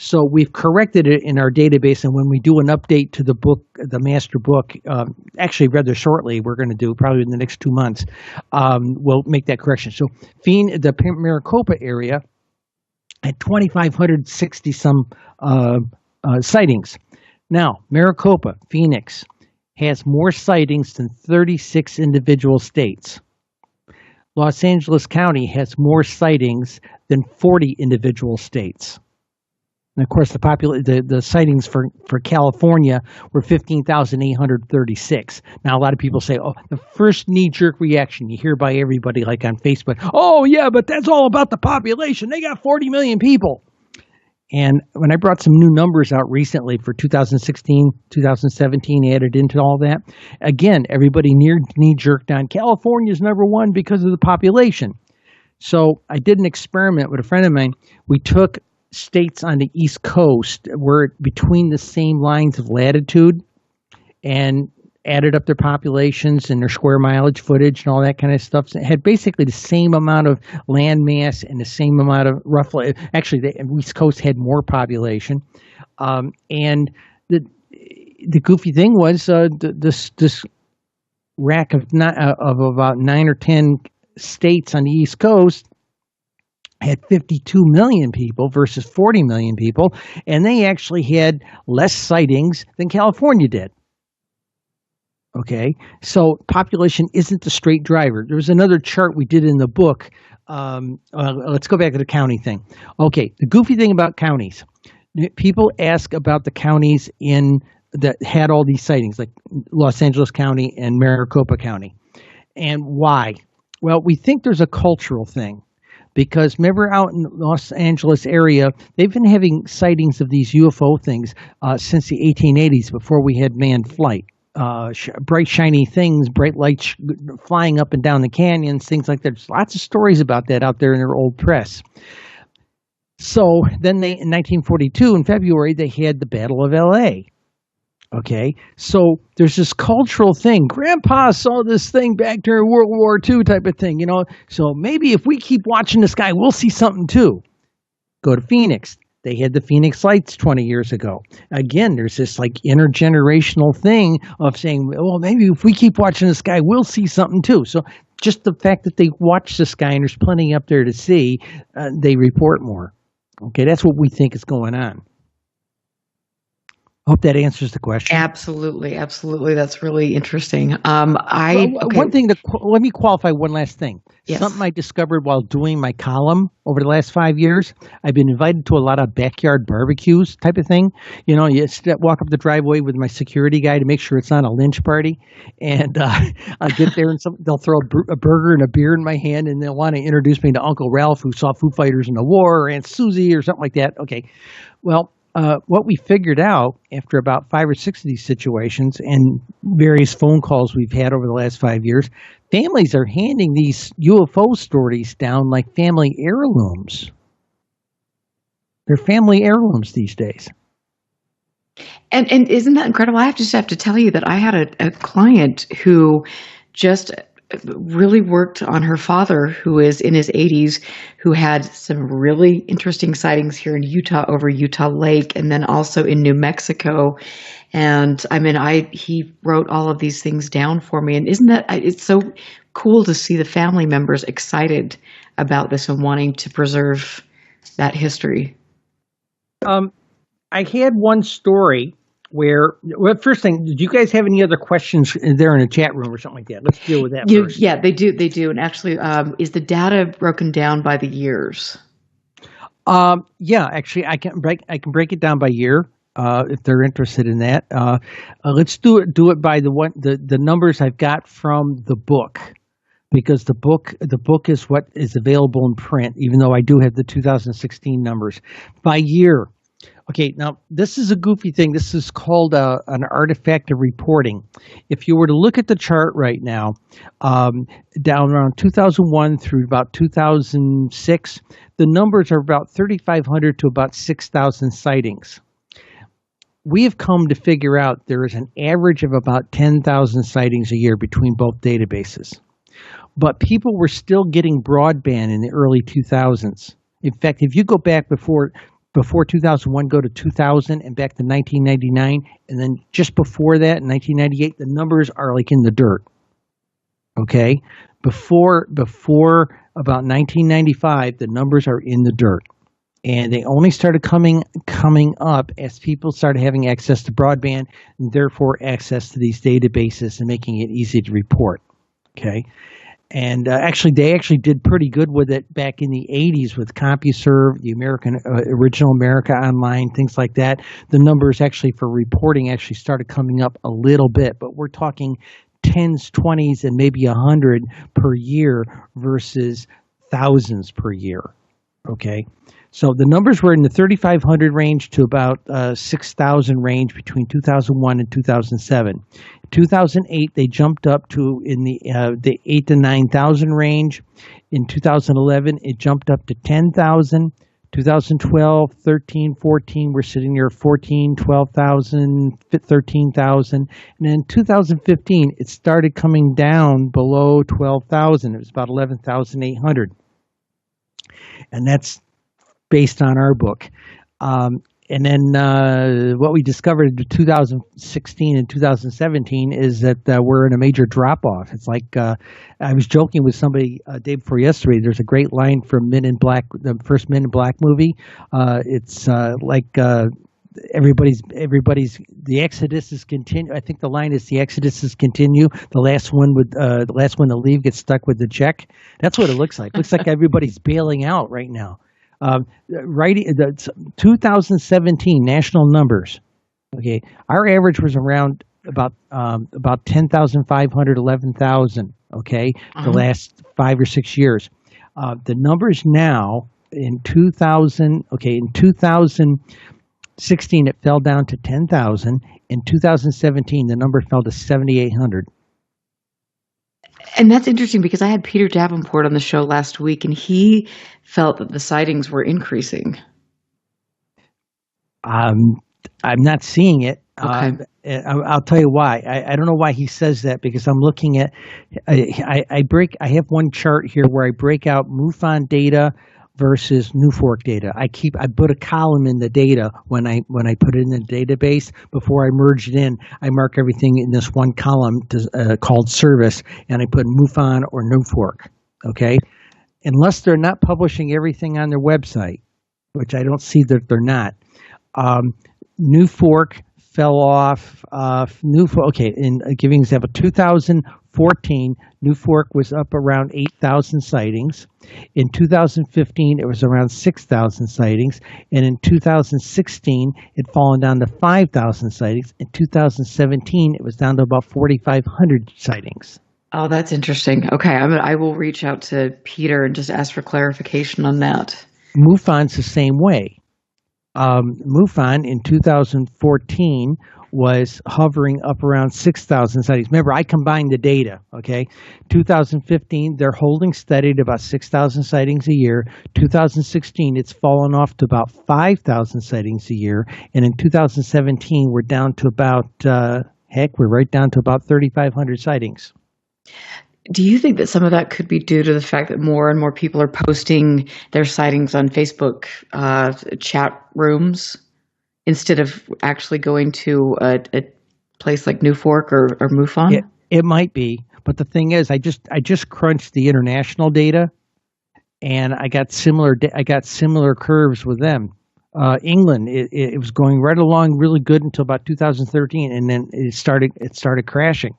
So we've corrected it in our database, and when we do an update to the book, the master book, actually rather shortly, we're going to do probably in the next 2 months, we'll make that correction. So the Maricopa area had 2,560 some sightings. Now, Maricopa, Phoenix, has more sightings than 36 individual states. Los Angeles County has more sightings than 40 individual states. And of course, the sightings for California were 15,836. Now, a lot of people say, "Oh, the first knee-jerk reaction you hear by everybody, like on Facebook, oh yeah, but that's all about the population. They got 40 million people." And when I brought some new numbers out recently for 2016, 2017, added into all that, again, everybody knee-jerked on California's number one because of the population. So I did an experiment with a friend of mine. We took states on the East Coast were between the same lines of latitude and added up their populations and their square mileage footage and all that kind of stuff. So it had basically the same amount of land mass and the same amount of roughly, actually the East Coast had more population. And the goofy thing was this rack of about 9 or 10 states on the East Coast had 52 million people versus 40 million people, and they actually had less sightings than California did. Okay, so population isn't the straight driver. There was another chart we did in the book. Let's go back to the county thing. Okay, the goofy thing about counties. People ask about the counties that had all these sightings, like Los Angeles County and Maricopa County. And why? Well, we think there's a cultural thing. Because remember out in Los Angeles area, they've been having sightings of these UFO things since the 1880s, before we had manned flight. Bright, shiny things, bright lights flying up and down the canyons, things like that. There's lots of stories about that out there in their old press. So then in 1942, in February, they had the Battle of L.A., okay, so there's this cultural thing. Grandpa saw this thing back during World War II type of thing, So maybe if we keep watching the sky, we'll see something too. Go to Phoenix. They had the Phoenix Lights 20 years ago. Again, there's this like intergenerational thing of saying, well, maybe if we keep watching the sky, we'll see something too. So just the fact that they watch the sky and there's plenty up there to see, they report more. Okay, that's what we think is going on. Hope that answers the question. Absolutely. That's really interesting. One thing let me qualify one last thing. Yes. Something I discovered while doing my column over the last 5 years. I've been invited to a lot of backyard barbecues type of thing. You know, walk up the driveway with my security guy to make sure it's not a lynch party. And I get there and they'll throw a burger and a beer in my hand, and they'll want to introduce me to Uncle Ralph, who saw Foo Fighters in the war, or Aunt Susie or something like that. Okay. Well, what we figured out after about 5 or 6 of these situations and various phone calls we've had over the last 5 years, families are handing these UFO stories down like family heirlooms. They're family heirlooms these days. And isn't that incredible? I have to tell you that I had a client who just really worked on her father, who is in his 80s, who had some really interesting sightings here in Utah over Utah Lake, and then also in New Mexico. And I mean, he wrote all of these things down for me. And it's so cool to see the family members excited about this and wanting to preserve that history. I had one story where, first thing, did you guys have any other questions there in the chat room or something like that? Let's deal with that first. Yeah, they do. And actually, is the data broken down by the years? Yeah, actually, I can break it down by year if they're interested in that. Let's do it by the numbers I've got from the book, because the book is what is available in print, even though I do have the 2016 numbers by year. Okay, now this is a goofy thing. This is called an artifact of reporting. If you were to look at the chart right now, down around 2001 through about 2006, the numbers are about 3,500 to about 6,000 sightings. We have come to figure out there is an average of about 10,000 sightings a year between both databases. But people were still getting broadband in the early 2000s. In fact, if you go back before 2001, go to 2000 and back to 1999, and then just before that, in 1998, the numbers are like in the dirt. Okay? Before about 1995, the numbers are in the dirt. And they only started coming up as people started having access to broadband and therefore access to these databases and making it easy to report. Okay? And they actually did pretty good with it back in the 80s with CompuServe, the Original America Online, things like that. The numbers actually for reporting actually started coming up a little bit, but we're talking 10s, 20s, and maybe 100 per year versus thousands per year. Okay? So the numbers were in the 3,500 range to about 6,000 range between 2001 and 2007. 2008, they jumped up to in the 8,000 to 9,000 range. In 2011, it jumped up to 10,000. 2012, 13, 14, we're sitting near 14, 12,000, 13,000. And then in 2015, it started coming down below 12,000. It was about 11,800. And that's based on our book. And then what we discovered in 2016 and 2017 is that we're in a major drop-off. It's like I was joking with somebody day before yesterday. There's a great line from Men in Black, the first Men in Black movie. It's like everybody's the exodus is continue. I think the line is the exodus is continue. The last one to leave gets stuck with the check. That's what it looks like. Looks like everybody's bailing out right now. Writing the 2017 national numbers. Okay, our average was around about 10,500, 11,000. Okay, the last 5 or 6 years. The numbers now in 2016 it fell down to 10,000. In 2017, the number fell to 7,800. And that's interesting because I had Peter Davenport on the show last week, and he felt that the sightings were increasing. I'm not seeing it. Okay. I'll tell you why. I don't know why he says that, because I'm looking at I have one chart here where I break out MUFON data versus NUFORC data. I put a column in the data when I put it in the database. Before I merge it in, I mark everything in this one column called service, and I put MUFON or NUFORC. Okay, unless they're not publishing everything on their website, which I don't see that they're not. NUFORC fell off. Okay, in giving an example, 2014, New Fork was up around 8,000 sightings. In 2015, it was around 6,000 sightings. And in 2016, it had fallen down to 5,000 sightings. In 2017, it was down to about 4,500 sightings. Oh, that's interesting. Okay, I will reach out to Peter and just ask for clarification on that. MUFON's the same way. MUFON in 2014 was hovering up around 6,000 sightings. Remember, I combined the data, okay? 2015, they're holding steady at about 6,000 sightings a year. 2016, it's fallen off to about 5,000 sightings a year. And in 2017, we're down to about, we're right down to about 3,500 sightings. Do you think that some of that could be due to the fact that more and more people are posting their sightings on Facebook chat rooms instead of actually going to a place like New Fork or MUFON? It might be, but the thing is, I just crunched the international data, and I got similar curves with them. England, it was going right along really good until about 2013, and then it started crashing.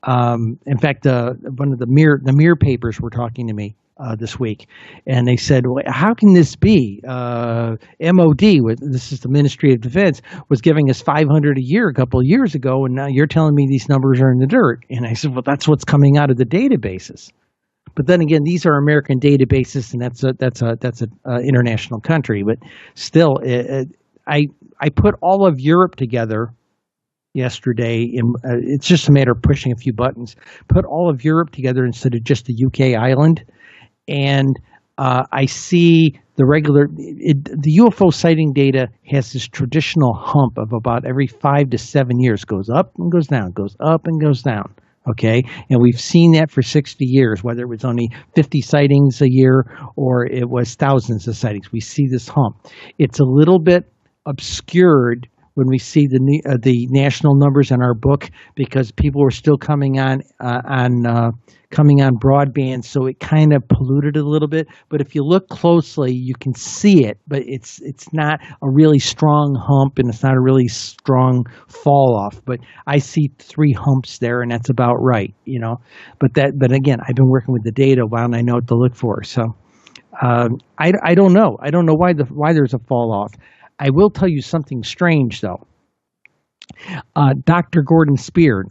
In fact, one of the Mirror papers were talking to me this week, and they said, well, how can this be? MOD, this is the Ministry of Defense, was giving us 500 a year a couple of years ago, and now you're telling me these numbers are in the dirt. And I said, well, that's what's coming out of the databases. But then again, these are American databases, and that's a international country. But still, I put all of Europe together yesterday. It's just a matter of pushing a few buttons. Put all of Europe together instead of just the UK island, and I see the UFO sighting data has this traditional hump of about every 5 to 7 years, goes up and goes down, goes up and goes down. Okay, and we've seen that for 60 years, whether it was only 50 sightings a year or it was thousands of sightings. We see this hump. It's a little bit obscured when we see the national numbers in our book, because people were still coming on broadband, so it kind of polluted it a little bit. But if you look closely, you can see it, but it's not a really strong hump, and it's not a really strong fall off. But I see 3 humps there, and that's about right, But again, I've been working with the data a while, and I know what to look for. So I don't know. I don't know why there's a fall off. I will tell you something strange, though. Dr. Gordon Spear,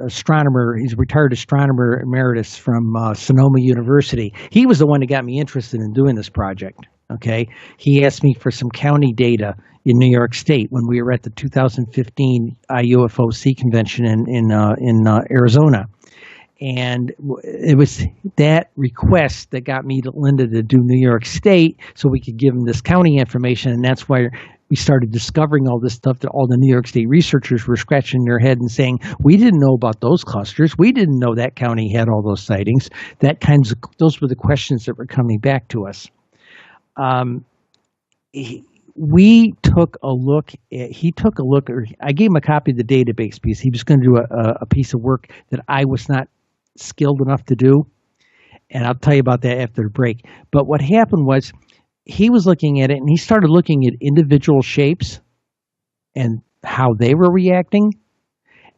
astronomer, he's a retired astronomer emeritus from Sonoma University. He was the one that got me interested in doing this project. Okay, he asked me for some county data in New York State when we were at the 2015 UFOC convention in Arizona. And it was that request that got me to Linda to do New York State so we could give them this county information. And that's why we started discovering all this stuff that all the New York State researchers were scratching their head and saying, we didn't know about those clusters. We didn't know that county had all those sightings. Those were the questions that were coming back to us. We took a look I gave him a copy of the database because he was going to do a piece of work that I was not skilled enough to do, and I'll tell you about that after the break. But what happened was he was looking at it, and he started looking at individual shapes and how they were reacting.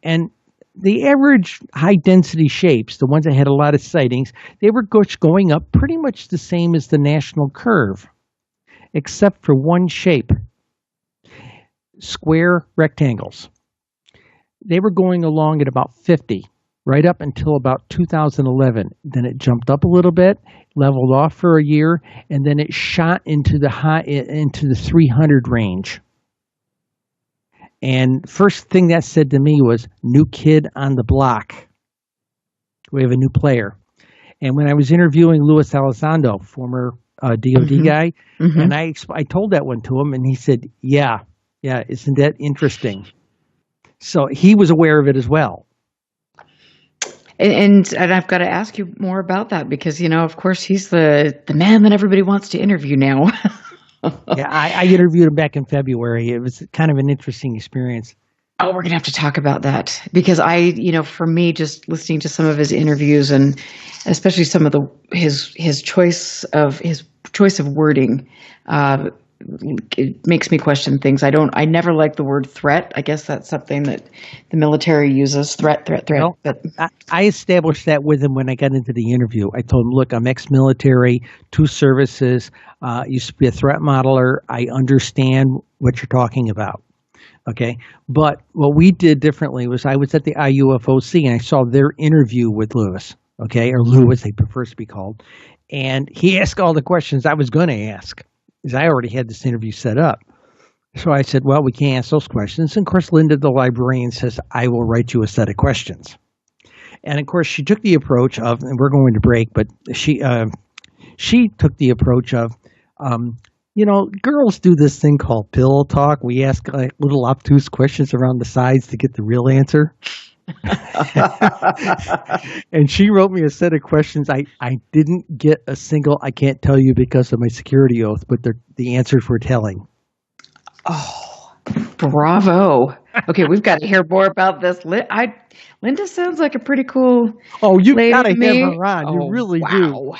And the average high-density shapes, the ones that had a lot of sightings, they were going up pretty much the same as the national curve, except for one shape, square rectangles. They were going along at about 50. Right up until about 2011. Then it jumped up a little bit, leveled off for a year, and then it shot into the 300 range. And first thing that said to me was, new kid on the block. We have a new player. And when I was interviewing Luis Elizondo, former DOD guy, and I told that one to him, and he said, yeah, isn't that interesting? So he was aware of it as well. And I've got to ask you more about that because, of course, he's the man that everybody wants to interview now. Yeah, I interviewed him back in February. It was kind of an interesting experience. Oh, we're going to have to talk about that because for me, just listening to some of his interviews and especially some of his choice of wording it makes me question things. I never like the word threat. I guess that's something that the military uses, threat. Well, But I established that with him when I got into the interview. I told him, look, I'm ex-military, 2 services, used to be a threat modeler. I understand what you're talking about. Okay. But what we did differently was I was at the IUFOC and I saw their interview with Lewis. Okay. Or Lewis, they prefer to be called. And he asked all the questions I was going to ask because I already had this interview set up. So I said, well, we can't ask those questions. And of course, Linda, the librarian, says, I will write you a set of questions. And of course, she took the approach of, and we're going to break, but she took the approach of, girls do this thing called pillow talk. We ask like little obtuse questions around the sides to get the real answer. And she wrote me a set of questions. I didn't get a single, I can't tell you because of my security oath, but the answers were telling. Oh, bravo. Okay, we've got to hear more about this. Linda sounds like a pretty cool you lady got to to me. have her on. You really do.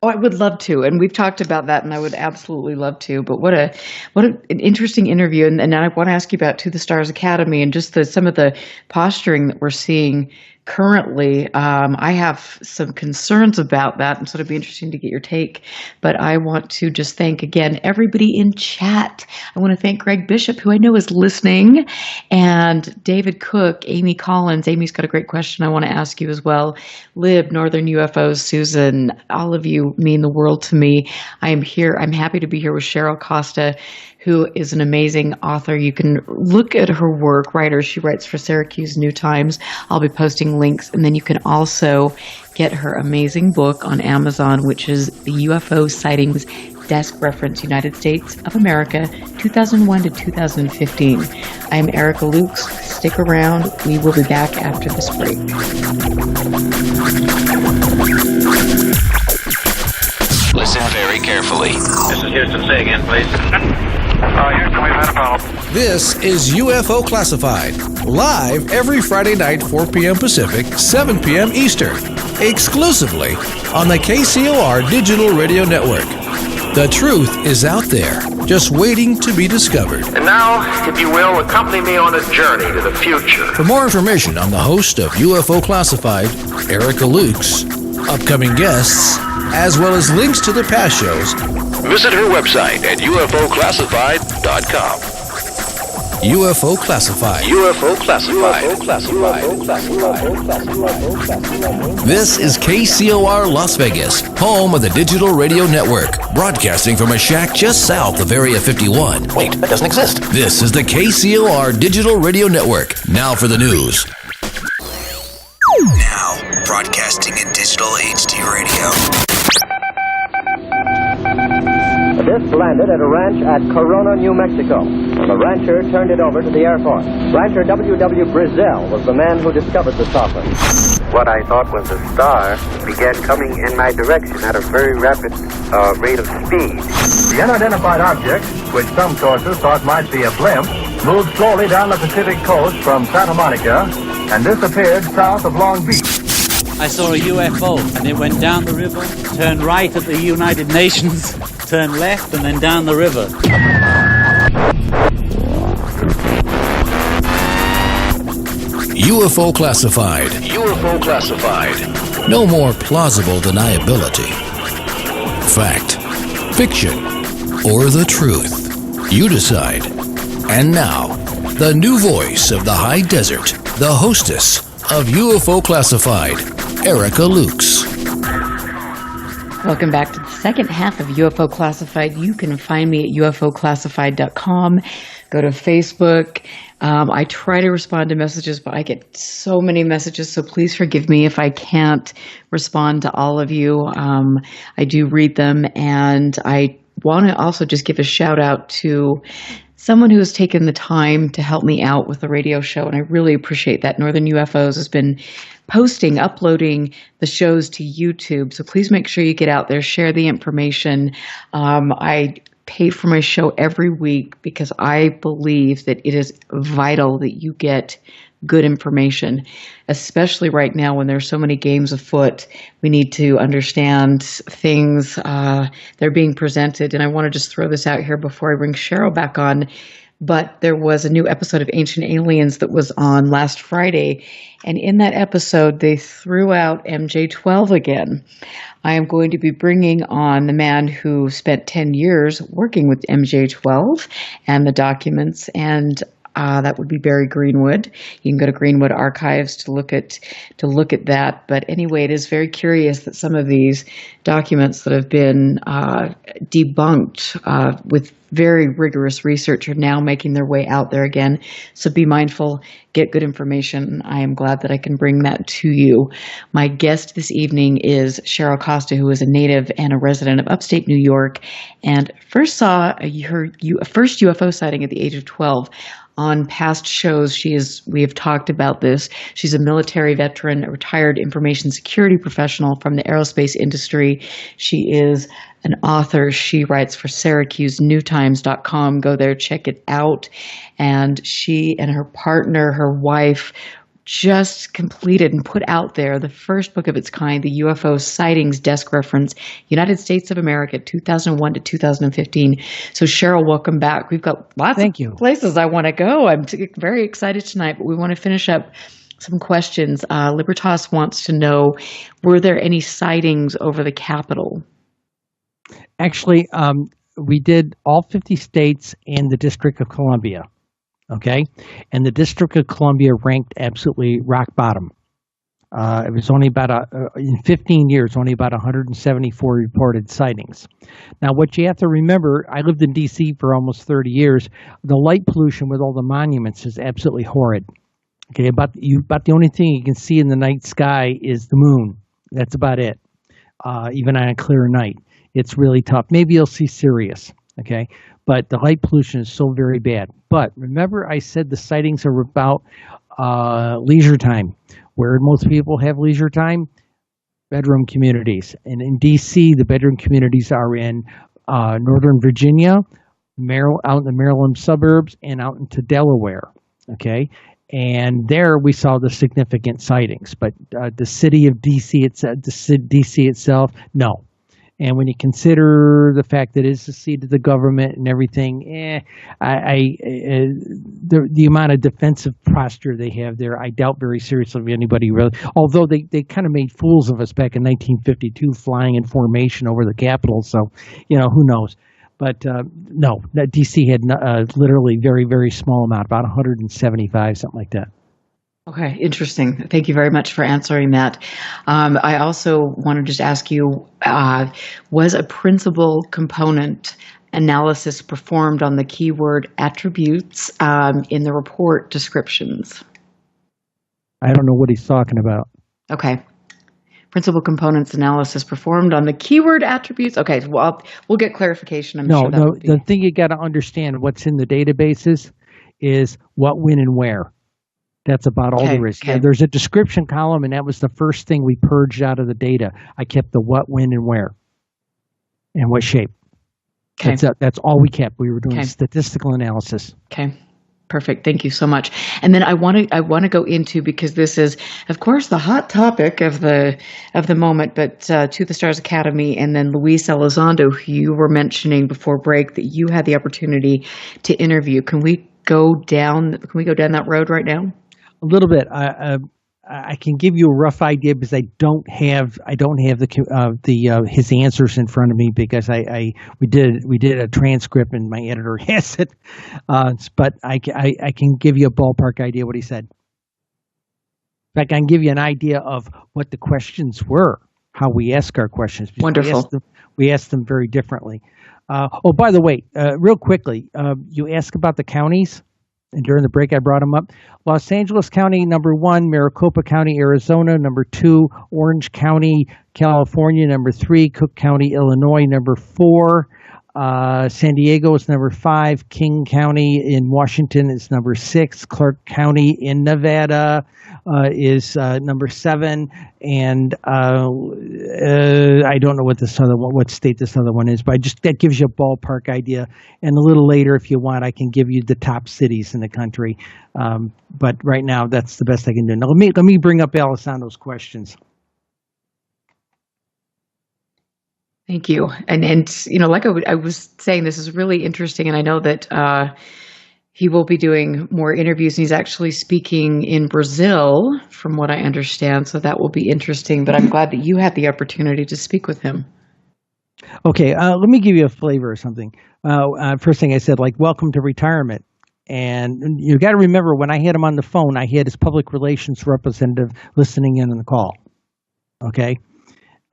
Oh, I would love to, and we've talked about that, and I would absolutely love to. But what an interesting interview, and I want to ask you about To the Stars Academy and just some of the posturing that we're seeing currently. I have some concerns about that, and so it'd be interesting to get your take. But I want to just thank again everybody in chat. I want to thank Greg Bishop, who I know is listening, and David Cook, Amy Collins. Amy's got a great question I want to ask you as well. Lib, Northern UFOs, Susan, all of you mean the world to me. I am here. I'm happy to be here with Cheryl Costa, who is an amazing author. You can look at her work, writer. She writes for Syracuse New Times. I'll be posting links. And then you can also get her amazing book on Amazon, which is the UFO Sightings Desk Reference, United States of America, 2001 to 2015. I am Erica Lukes. Stick around. We will be back after this break. Listen very carefully. This is Houston. Say again, please. Houston, we've had a problem. This is UFO Classified, live every Friday night, 4 p.m. Pacific, 7 p.m. Eastern, exclusively on the KCOR Digital Radio Network. The truth is out there, just waiting to be discovered. And now, if you will, accompany me on a journey to the future. For more information on the host of UFO Classified, Erica Lukes, upcoming guests, as well as links to the past shows, visit her website at ufoclassified.com. UFO Classified. UFO Classified. This is KCOR Las Vegas, home of the Digital Radio Network, broadcasting from a shack just south of Area 51. Wait, that doesn't exist. This is the KCOR Digital Radio Network. Now for the news. Now, broadcasting in digital HD radio. The disc landed at a ranch at Corona, New Mexico. The rancher turned it over to the Air Force. Rancher W.W. Brazil was the man who discovered the saucer. What I thought was a star began coming in my direction at a very rapid rate of speed. The unidentified object, which some sources thought might be a blimp, moved slowly down the Pacific coast from Santa Monica and disappeared south of Long Beach. I saw a UFO, and it went down the river, turned right at the United Nations, turned left, and then down the river. UFO Classified. UFO Classified. No more plausible deniability. Fact, fiction, or the truth. You decide. And now, the new voice of the high desert, the hostess of UFO Classified, Erica Lukes. Welcome back to the second half of UFO Classified. You can find me at ufoclassified.com. Go to Facebook. I try to respond to messages, but I get so many messages, so please forgive me if I can't respond to all of you. I do read them, and I want to also just give a shout out to someone who has taken the time to help me out with the radio show, and I really appreciate that. Northern UFOs has been uploading the shows to YouTube, so please make sure you get out there, share the information. I pay for my show every week because I believe that it is vital that you get good information, especially right now when there's so many games afoot. We need to understand things that are being presented. And I want to just throw this out here before I bring Cheryl back on. But there was a new episode of Ancient Aliens that was on last Friday. And in that episode, they threw out MJ-12 again. I am going to be bringing on the man who spent 10 years working with MJ-12 and the documents, and that would be Barry Greenwood. You can go to Greenwood Archives to look at that. But anyway, it is very curious that some of these documents that have been debunked with very rigorous research are now making their way out there again. So be mindful, get good information. I am glad that I can bring that to you. My guest this evening is Cheryl Costa, who is a native and a resident of upstate New York, and first saw her first UFO sighting at the age of 12. On past shows, we have talked about this. She's a military veteran, a retired information security professional from the aerospace industry. She is an author. She writes for SyracuseNewTimes.com. Go there, check it out. And she and her partner, her wife, just completed and put out there the first book of its kind, the UFO Sightings Desk Reference, United States of America, 2001 to 2015. So Cheryl, welcome back. We've got lots of places I want to go. I'm very excited tonight, but we want to finish up some questions. Libertas wants to know, were there any sightings over the Capitol? Actually, we did all 50 states and the District of Columbia. Okay, and the District of Columbia ranked absolutely rock bottom. It was only about in 15 years, only about 174 reported sightings. Now, what you have to remember, I lived in D.C. for almost 30 years. The light pollution with all the monuments is absolutely horrid. Okay, about the only thing you can see in the night sky is the moon. That's about it. Even on a clear night, it's really tough. Maybe you'll see Sirius. Okay, but the light pollution is so very bad. But remember, I said the sightings are about leisure time. Where most people have leisure time? Bedroom communities. And in D.C., the bedroom communities are in Northern Virginia, out in the Maryland suburbs, and out into Delaware. Okay, and there we saw the significant sightings. But the city of D.C. itself, no. And when you consider the fact that it's the seat of the government and everything, the amount of defensive posture they have there, I doubt very seriously anybody really. Although they kind of made fools of us back in 1952, flying in formation over the Capitol. So, who knows? But no, D.C. had literally very, very small amount, about 175, something like that. Okay, interesting. Thank you very much for answering that. I also want to just ask you, was a principal component analysis performed on the keyword attributes in the report descriptions? I don't know what he's talking about. Okay. Principal components analysis performed on the keyword attributes. Okay, well, we'll get clarification. The thing you got to understand, what's in the databases is what, when, and where. That's about all there is. Okay. There's a description column, and that was the first thing we purged out of the data. I kept the what, when, and where, and what shape. Okay. That's all we kept. We were doing statistical analysis. Okay, perfect. Thank you so much. And then I want to go into, because this is, of course, the hot topic of the moment, but To the Stars Academy, and then Luis Elizondo, who you were mentioning before break that you had the opportunity to interview. Can we go down that road right now? A little bit. I can give you a rough idea because I don't have his answers in front of me because we did a transcript and my editor has it. But I can give you a ballpark idea what he said. In fact, I can give you an idea of what the questions were, how we ask our questions. Wonderful. We asked them very differently. By the way, real quickly, you asked about the counties. And during the break, I brought them up. Los Angeles County, number 1. Maricopa County, Arizona, number 2. Orange County, California, number 3. Cook County, Illinois, number 4. San Diego is number 5. King County in Washington is number 6. Clark County in Nevada is number 7. And I don't know what state this other one is, but that gives you a ballpark idea. And a little later, if you want, I can give you the top cities in the country. But right now, that's the best I can do. Now, let me bring up Alessandro's questions. Thank you. And like I was saying, this is really interesting, and I know that he will be doing more interviews, and he's actually speaking in Brazil, from what I understand, so that will be interesting, but I'm glad that you had the opportunity to speak with him. Okay, let me give you a flavor or something. First thing I said, welcome to retirement. And you got to remember, when I had him on the phone, I had his public relations representative listening in on the call. Okay?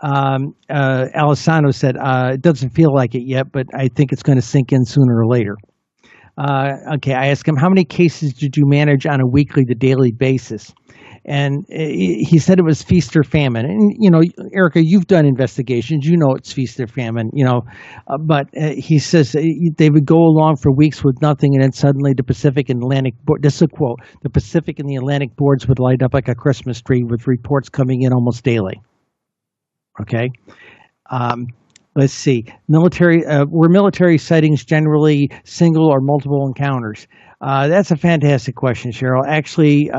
Alessandro said, it doesn't feel like it yet, but I think it's going to sink in sooner or later. Okay, I asked him, how many cases did you manage on a weekly to daily basis? And he said it was feast or famine. And, Erica, you've done investigations. You know it's feast or famine, but he says they would go along for weeks with nothing, and then suddenly the Pacific and Atlantic, this is a quote, the Pacific and the Atlantic boards would light up like a Christmas tree with reports coming in almost daily. Okay. Let's see. Were military sightings generally single or multiple encounters? That's a fantastic question, Cheryl. Actually,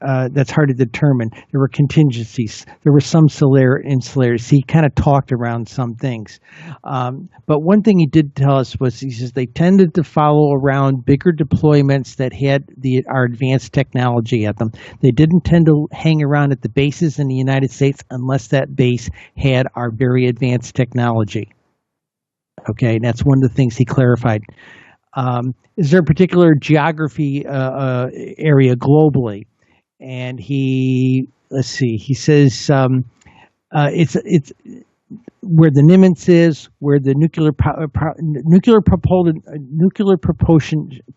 that's hard to determine. There were contingencies. There were some insulars. He kind of talked around some things. But one thing he did tell us was, he says they tended to follow around bigger deployments that had our advanced technology at them. They didn't tend to hang around at the bases in the United States unless that base had our very advanced technology. Okay, and that's one of the things he clarified. Is there a particular geography area globally? And he says it's where the Nimitz is, where the nuclear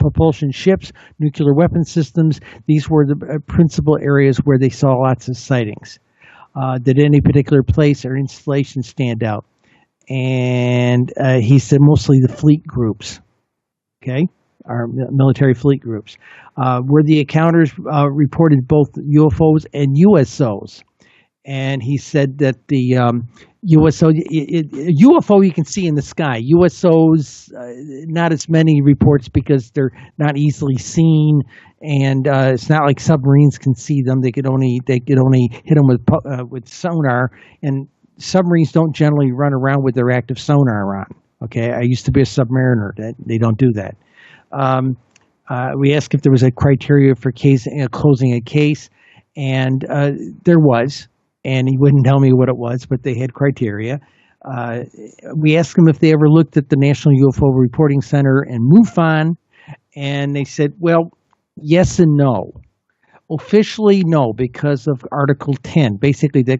propulsion ships, nuclear weapon systems. These were the principal areas where they saw lots of sightings. Did any particular place or installation stand out? And he said mostly the fleet groups. Okay, our military fleet groups. Were the encounters reported both UFOs and USOs? And he said that the UFO you can see in the sky. USOs, not as many reports because they're not easily seen, and it's not like submarines can see them. They could only hit them with sonar, and submarines don't generally run around with their active sonar on. Okay, I used to be a submariner. They don't do that. We asked if there was a criteria for closing a case, and there was, and he wouldn't tell me what it was, but they had criteria. We asked them if they ever looked at the National UFO Reporting Center and MUFON, and they said, well, yes and no. Officially, no, because of Article 10, basically the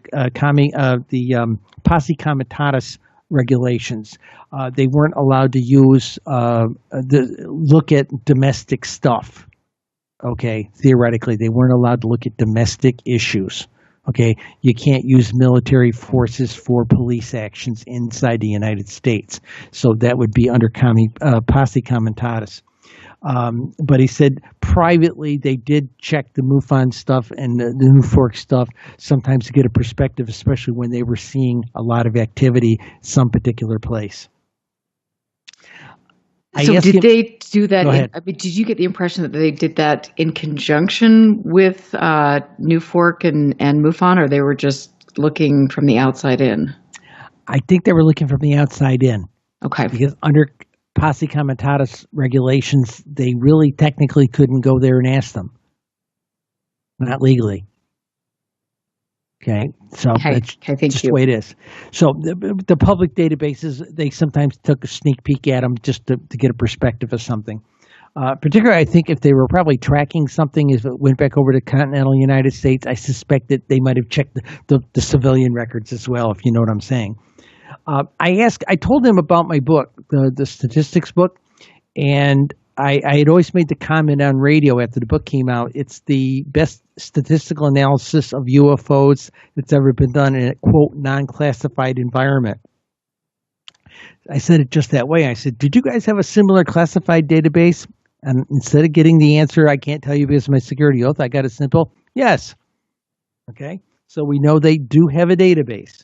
Posse Comitatus regulations. They weren't allowed to use look at domestic stuff. Okay, theoretically, they weren't allowed to look at domestic issues. Okay, you can't use military forces for police actions inside the United States. So that would be under Posse Comitatus. But he said privately they did check the MUFON stuff and the NUFORC stuff sometimes to get a perspective, especially when they were seeing a lot of activity in some particular place. So did they do that? Did you get the impression that they did that in conjunction with NUFORC and MUFON, or they were just looking from the outside in? I think they were looking from the outside in. Okay. Because under Posse Comitatus regulations, they really technically couldn't go there and ask them. Not legally. Okay, so that's just the way it is. So the public databases, they sometimes took a sneak peek at them just to get a perspective of something. Particularly, I think if they were probably tracking something, if it went back over to continental United States, I suspect that they might have checked the civilian records as well, if you know what I'm saying. I told them about my book, the statistics book, and I had always made the comment on radio after the book came out. It's the best statistical analysis of UFOs that's ever been done in a, quote, non-classified environment. I said it just that way. I said, did you guys have a similar classified database? And instead of getting the answer, I can't tell you because of my security oath, I got a simple yes. Okay, so we know they do have a database.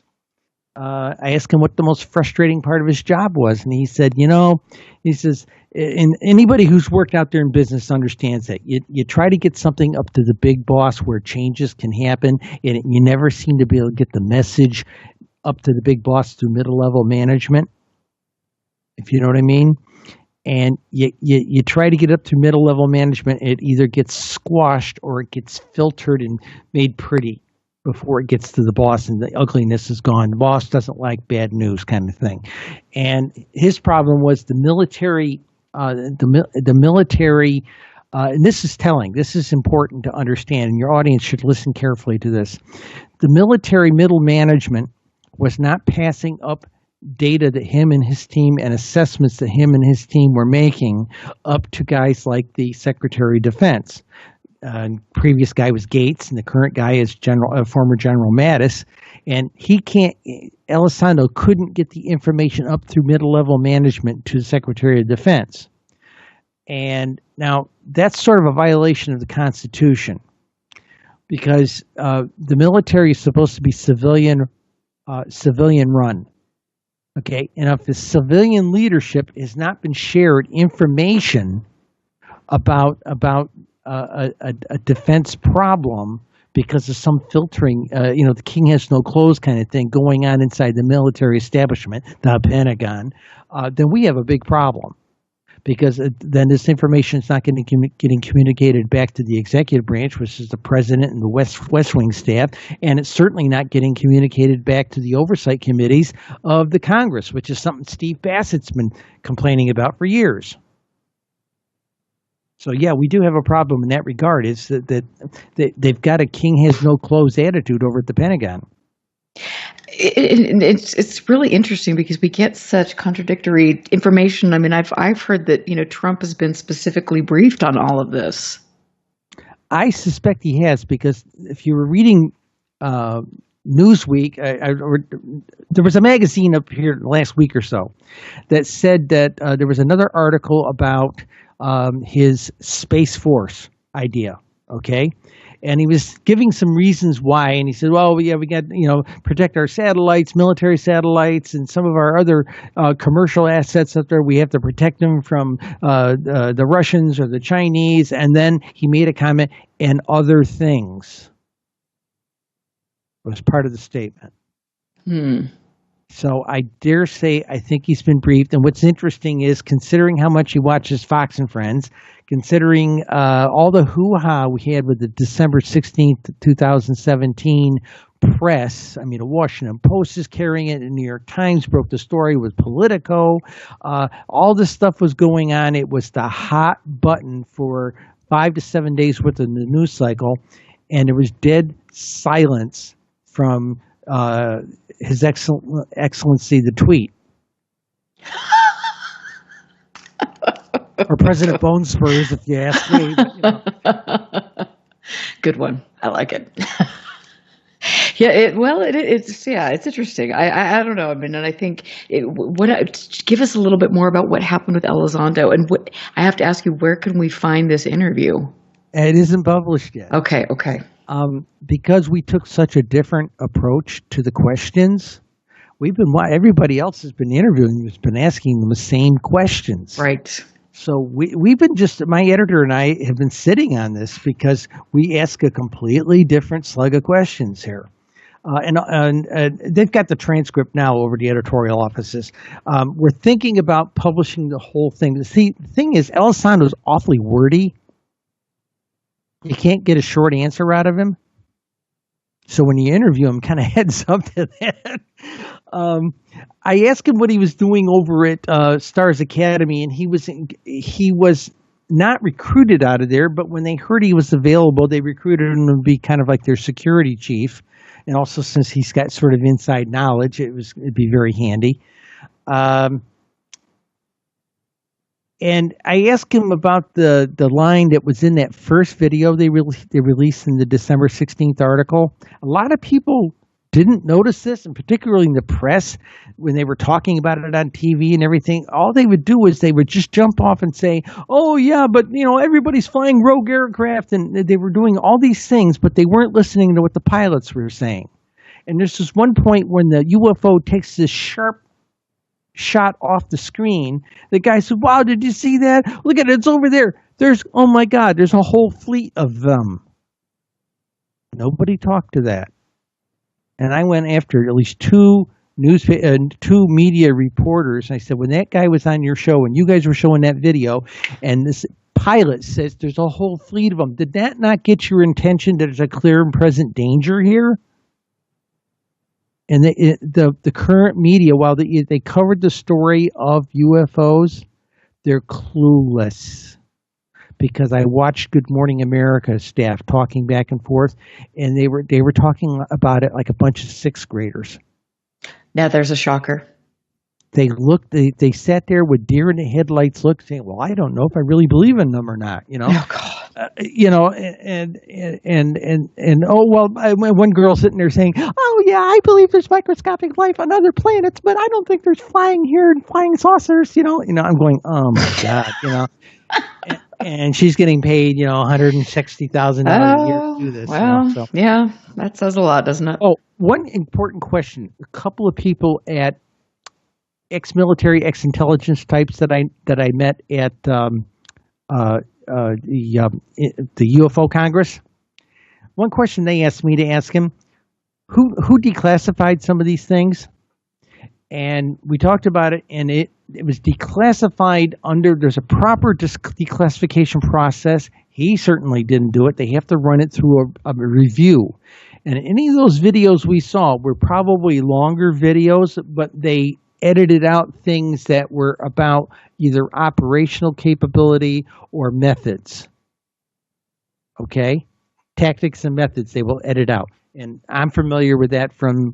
I asked him what the most frustrating part of his job was, and he said, he says, and anybody who's worked out there in business understands that you try to get something up to the big boss where changes can happen, and you never seem to be able to get the message up to the big boss through middle level management, if you know what I mean. And you try to get up to middle level management, it either gets squashed or it gets filtered and made pretty before it gets to the boss, and the ugliness is gone. The boss doesn't like bad news, kind of thing. And his problem was the military. The military, and this is telling. This is important to understand, and your audience should listen carefully to this. The military middle management was not passing up data that him and his team and assessments that him and his team were making up to guys like the Secretary of Defense. Previous guy was Gates, and the current guy is former General Mattis. And Elizondo couldn't get the information up through middle-level management to the Secretary of Defense. And now that's sort of a violation of the Constitution, because the military is supposed to be civilian run. Okay, and if the civilian leadership has not been shared information about a defense problem because of some filtering, the king has no clothes kind of thing going on inside the military establishment, the Pentagon, then we have a big problem. Because then this information is not getting communicated back to the executive branch, which is the president and the West Wing staff, and it's certainly not getting communicated back to the oversight committees of the Congress, which is something Steve Bassett's been complaining about for years. So yeah, we do have a problem in that regard. Is that they've got a king has no clothes attitude over at the Pentagon. It's really interesting because we get such contradictory information. I mean, I've heard that Trump has been specifically briefed on all of this. I suspect he has, because if you were reading Newsweek, there was a magazine up here last week or so that said that there was another article about his Space Force idea. Okay. And he was giving some reasons why, and he said, well, yeah, we got, protect our satellites, military satellites, and some of our other commercial assets up there. We have to protect them from the Russians or the Chinese. And then he made a comment, and other things was part of the statement. So I dare say I think he's been briefed. And what's interesting is, considering how much he watches Fox and Friends, considering all the hoo-ha we had with the December 16th, 2017 press. I mean, the Washington Post is carrying it. The New York Times broke the story with Politico. All this stuff was going on. It was the hot button for 5 to 7 days worth of the news cycle. And there was dead silence from His Excellency, the tweet. Or President Bone Spurs, if you ask me. But, Good one. I like it. It's interesting. I don't know. I mean, and I think give us a little bit more about what happened with Elizondo, and what I have to ask you, where can we find this interview? It isn't published yet. Okay. Because we took such a different approach to the questions, everybody else has been interviewing, has been asking them the same questions. Right. So we've been my editor and I have been sitting on this because we ask a completely different slug of questions here. And they've got the transcript now over the editorial offices. We're thinking about publishing the whole thing. See, the thing is, Elizondo's awfully wordy. You can't get a short answer out of him. So when you interview him, kind of heads up to that. I asked him what he was doing over at Stars Academy, and he was not recruited out of there, but when they heard he was available, they recruited him to be kind of like their security chief. And also, since he's got sort of inside knowledge, it'd be very handy. And I asked him about the line that was in that first video they released in the December 16th article. A lot of people didn't notice this, and particularly in the press, when they were talking about it on TV and everything, all they would do is they would just jump off and say, oh, yeah, but, everybody's flying rogue aircraft, and they were doing all these things, but they weren't listening to what the pilots were saying. And there's this one point when the UFO takes this sharp shot off the screen. The guy said, wow, did you see that? Look at it, it's over there. Oh my God, there's a whole fleet of them. Nobody talked to that. And I went after at least two media reporters. And I said, when that guy was on your show and you guys were showing that video and this pilot says there's a whole fleet of them, did that not get your attention that there's a clear and present danger here? And the current media, while they covered the story of UFOs, they're clueless. Because I watched Good Morning America staff talking back and forth, and they were talking about it like a bunch of sixth graders. Now there's a shocker. They sat there with deer in the headlights look, saying, well, I don't know if I really believe in them or not, Oh, God. One girl sitting there saying, oh, yeah, I believe there's microscopic life on other planets, but I don't think there's flying saucers, I'm going, oh, my God, and she's getting paid, $160,000 a year to do this. Well, yeah, that says a lot, doesn't it? Oh, one important question. A couple of people at ex-military, ex-intelligence types that I met at the UFO Congress. One question they asked me to ask him: who declassified some of these things? And we talked about it, and it was declassified there's a proper declassification process. He certainly didn't do it. They have to run it through a review. And any of those videos we saw were probably longer videos, but they edited out things that were about either operational capability or methods. Okay? Tactics and methods they will edit out. And I'm familiar with that from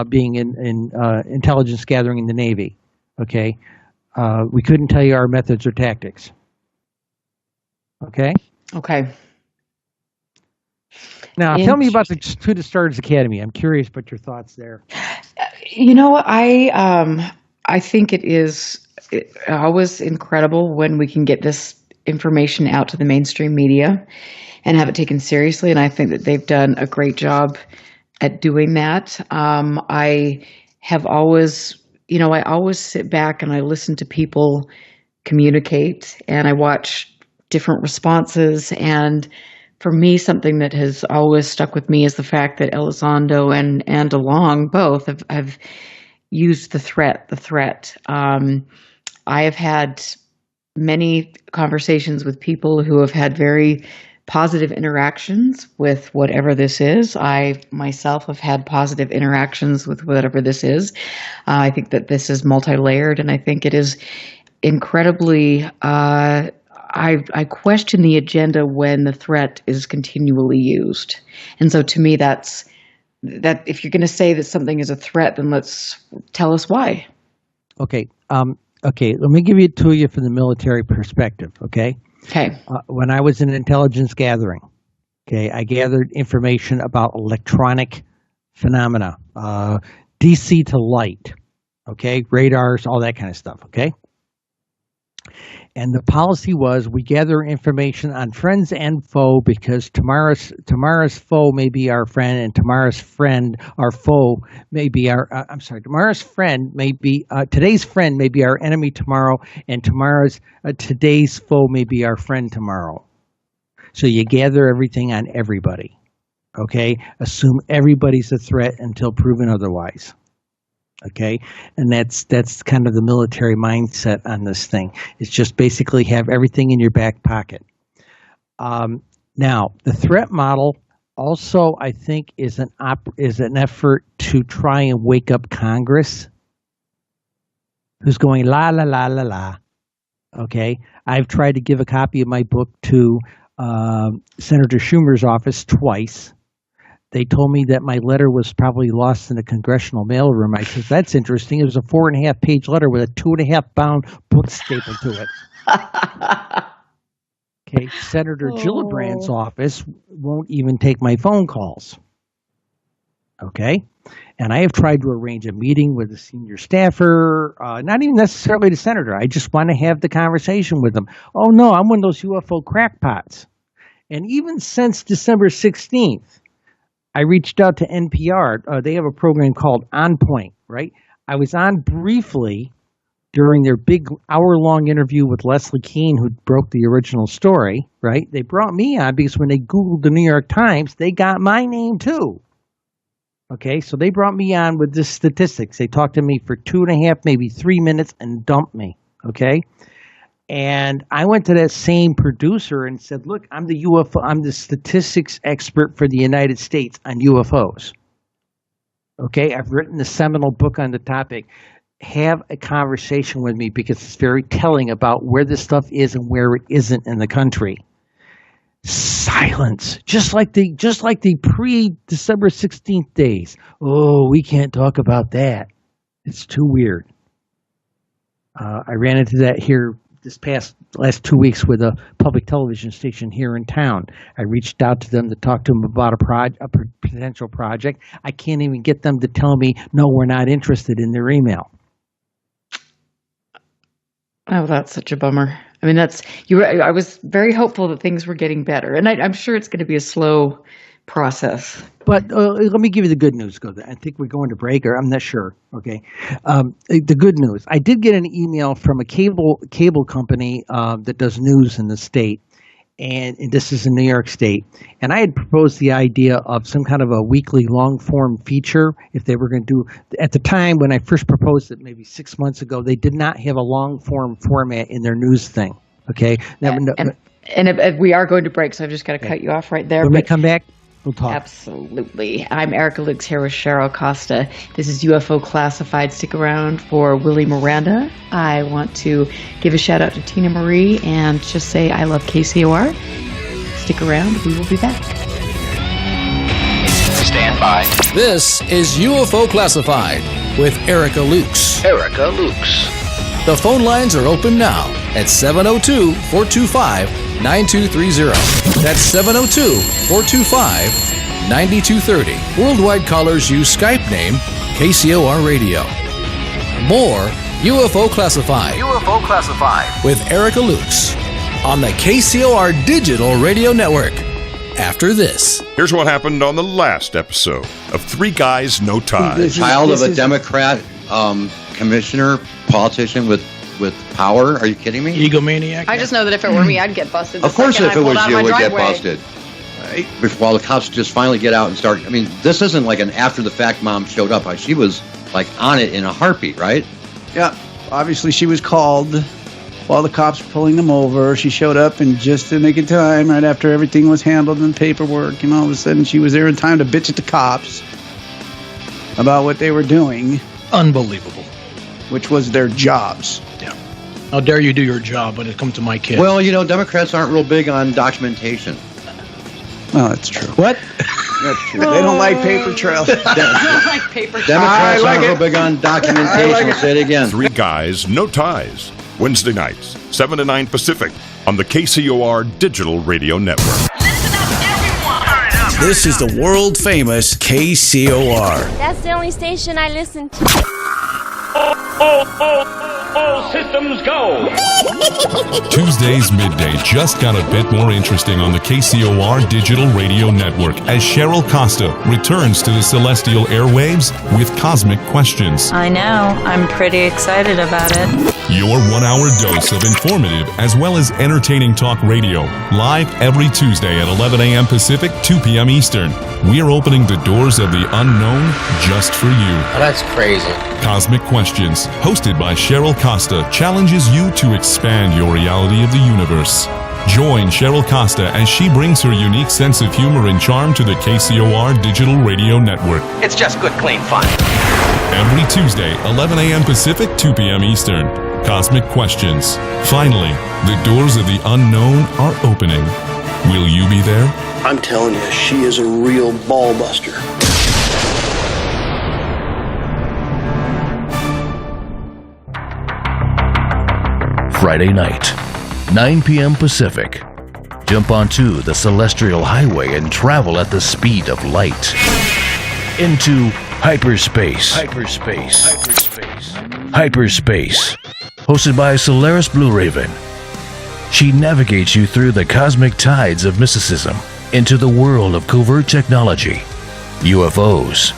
being in intelligence gathering in the Navy. Okay? We couldn't tell you our methods or tactics. Okay? Okay. Now, tell me about the Stars Academy. I'm curious about your thoughts there. I think it is always incredible when we can get this information out to the mainstream media and have it taken seriously. And I think that they've done a great job at doing that. I have always, I always sit back and I listen to people communicate and I watch different responses. And for me, something that has always stuck with me is the fact that Elizondo and DeLong both have used the threat. I have had many conversations with people who have had very positive interactions with whatever this is. I myself have had positive interactions with whatever this is. I think that this is multi-layered, and I think it is incredibly I question the agenda when the threat is continually used. And so to me, that if you're going to say that something is a threat, then let's tell us why. Okay. Okay. Let me give it to you from the military perspective. Okay. Okay. When I was in intelligence gathering, okay, I gathered information about electronic phenomena, DC to light, okay, radars, all that kind of stuff. Okay. And the policy was we gather tomorrow's foe because tomorrow's foe may be our friend, and tomorrow's friend, our foe, may be tomorrow's friend may be today's friend may be our enemy tomorrow, and today's foe may be our friend tomorrow. So you gather everything on everybody, okay? Assume everybody's a threat until proven otherwise. Okay, and that's kind of the military mindset on this thing. It's just basically have everything in your back pocket. Now, the threat model also, I think, is an effort to try and wake up Congress, who's going la la la la la. Okay, I've tried to give a copy of my book to Senator Schumer's office twice. They told me that my letter was probably lost in a congressional mailroom. I said, that's interesting. It was a 4.5-page letter with a 2.5-pound book stapled to it. Okay, Senator Gillibrand's office won't even take my phone calls. okay? And I have tried to arrange a meeting with a senior staffer, not even necessarily the senator. I just want to have the conversation with them. Oh, no, I'm one of those UFO crackpots. And even since December 16th, I reached out to NPR. They have a program called On Point, right? I was on briefly during their big hour-long interview with Leslie Kean, who broke the original story, right? They brought me on because when they Googled the New York Times, they got my name too. Okay, so they brought me on with the statistics. They talked to me for 2.5, maybe 3 minutes and dumped me, okay? And I went to that same producer and said, look, I'm the statistics expert for the United States on UFOs. Okay, I've written a seminal book on the topic. Have a conversation with me because it's very telling about where this stuff is and where it isn't in the country. Silence, just like the pre-December 16th days. Oh, we can't talk about that. It's too weird. I ran into that here last 2 weeks with a public television station here in town. I reached out to them to talk to them about a potential project. I can't even get them to tell me, no, we're not interested in their email. Oh, that's such a bummer. I mean, I was very hopeful that things were getting better, and I'm sure it's going to be a slow process. But let me give you the good news. I think we're going to break, or I'm not sure. Okay, the good news. I did get an email from a cable company that does news in the state, and this is in New York State. And I had proposed the idea of some kind of a weekly long-form feature if they were going to do. At the time when I first proposed it, maybe 6 months ago, they did not have a long-form format in their news thing. Okay, and we are going to break, so I've just got to cut you off right there. When we come back, we'll talk. Absolutely. I'm Erica Lukes here with Cheryl Costa. This is UFO Classified. Stick around for Willie Miranda. I want to give a shout out to Tina Marie and just say I love KCOR. Stick around. We will be back. Stand by. This is UFO Classified with Erica Lukes. Erica Lukes. The phone lines are open now at 702-425-9230. That's 702-425-9230. Worldwide callers use Skype name KCOR Radio. More UFO Classified. UFO Classified. With Erica Lukes on the KCOR Digital Radio Network. After this. Here's what happened on the last episode of Three Guys, No Ties. Child of a Democrat commissioner, politician with power. Are you kidding me? Egomaniac. I just know that if it were me, I'd get busted. Of course, if it was you, it would get busted. Right? While the cops just finally get out and start. I mean, this isn't like an after-the-fact mom showed up. She was like on it in a heartbeat, right? Yeah. Obviously, she was called while the cops were pulling them over. She showed up, and just to make it time, right after everything was handled and paperwork, and all of a sudden she was there in time to bitch at the cops about what they were doing. Unbelievable. Which was their jobs. Yeah. How dare you do your job when it comes to my kid? Well, Democrats aren't real big on documentation. Well, that's true. What? That's true. They don't like paper trails. They don't like paper trails. Democrats aren't real big on documentation. I'll say it again. Three Guys, No Ties. Wednesday nights, 7 to 9 Pacific on the KCOR Digital Radio Network. This is the world-famous KCOR. That's the only station I listen to. All systems go. Tuesdays midday just got a bit more interesting on the KCOR Digital Radio Network as Cheryl Costa returns to the celestial airwaves with Cosmic Questions. I know. I'm pretty excited about it. Your 1 hour dose of informative as well as entertaining talk radio. Live every Tuesday at 11 a.m. Pacific, 2 p.m. Eastern. We're opening the doors of the unknown just for you. Oh, that's crazy. Cosmic Questions, hosted by Cheryl Costa, challenges you to expand your reality of the universe. Join Cheryl Costa as she brings her unique sense of humor and charm to the KCOR Digital Radio Network. It's just good, clean fun. Every Tuesday, 11 a.m. Pacific, 2 p.m. Eastern. Cosmic Questions. Finally, the doors of the unknown are opening. Will you be there? I'm telling you, she is a real ball buster. Friday night, 9 p.m. Pacific. Jump onto the Celestial Highway and travel at the speed of light. into hyperspace. Hyperspace. Hosted by Solaris Blue Raven. She navigates you through the cosmic tides of mysticism into the world of covert technology, UFOs,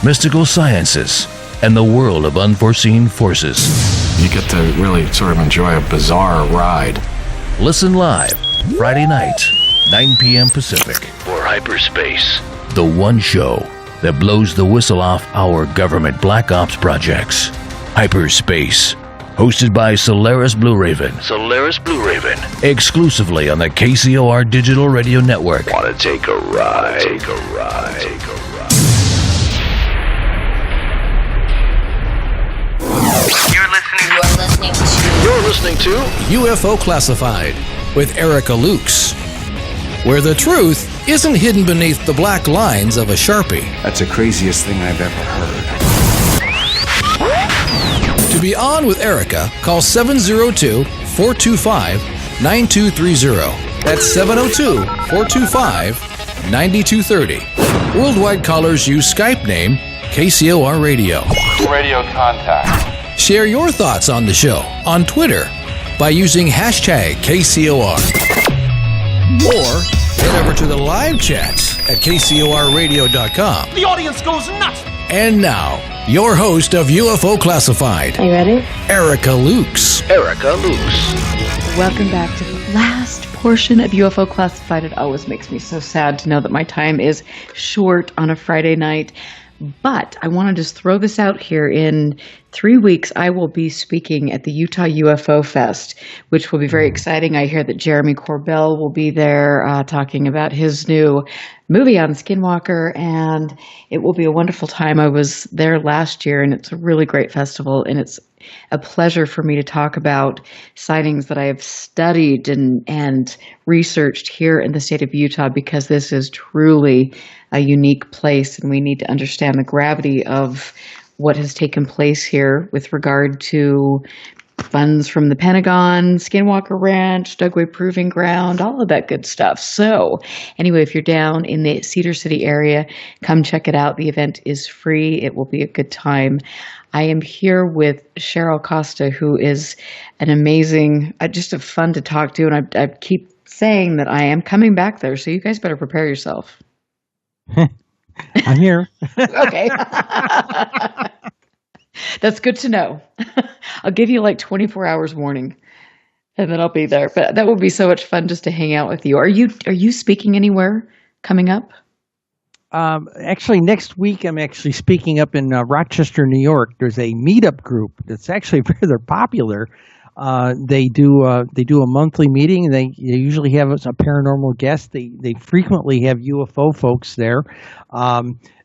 mystical sciences, and the world of unforeseen forces. You get to really sort of enjoy a bizarre ride. Listen live, Friday night, 9 p.m. Pacific. For Hyperspace. The one show that blows the whistle off our government black ops projects. Hyperspace. Hosted by Solaris Blue Raven. Exclusively on the KCOR Digital Radio Network. Want to take a ride? You're listening to UFO Classified with Erica Lukes, where the truth isn't hidden beneath the black lines of a Sharpie. That's the craziest thing I've ever heard. To be on with Erica, call 702-425-9230. That's 702-425-9230. Worldwide callers use Skype name KCOR Radio. Radio contact. Share your thoughts on the show on Twitter by using hashtag KCOR. Or head over to the live chats at KCORradio.com. The audience goes nuts. And now, your host of UFO Classified. Are you ready? Erica Lukes. Welcome back to the last portion of UFO Classified. It always makes me so sad to know that my time is short on a Friday night. But I want to just throw this out here. In 3 weeks, I will be speaking at the Utah UFO Fest, which will be very exciting. I hear that Jeremy Corbell will be there talking about his new movie on Skinwalker, and it will be a wonderful time. I was there last year, and it's a really great festival, and it's a pleasure for me to talk about sightings that I have studied and researched here in the state of Utah, because this is truly a unique place, and we need to understand the gravity of what has taken place here with regard to funds from the Pentagon, Skinwalker Ranch, Dugway Proving Ground, all of that good stuff. So anyway, if you're down in the Cedar City area, come check it out. The event is free. It will be a good time. I am here with Cheryl Costa, who is an amazing, just a fun to talk to. And I keep saying that I am coming back there, so you guys better prepare yourself. I'm here. Okay. That's good to know. I'll give you like 24 hours warning, and then I'll be there. But that would be so much fun just to hang out with you. Are you speaking anywhere coming up? Actually, next week I'm actually speaking up in Rochester, New York. There's a meetup group that's actually rather popular. They do a monthly meeting. They usually have a paranormal guest. They frequently have UFO folks there.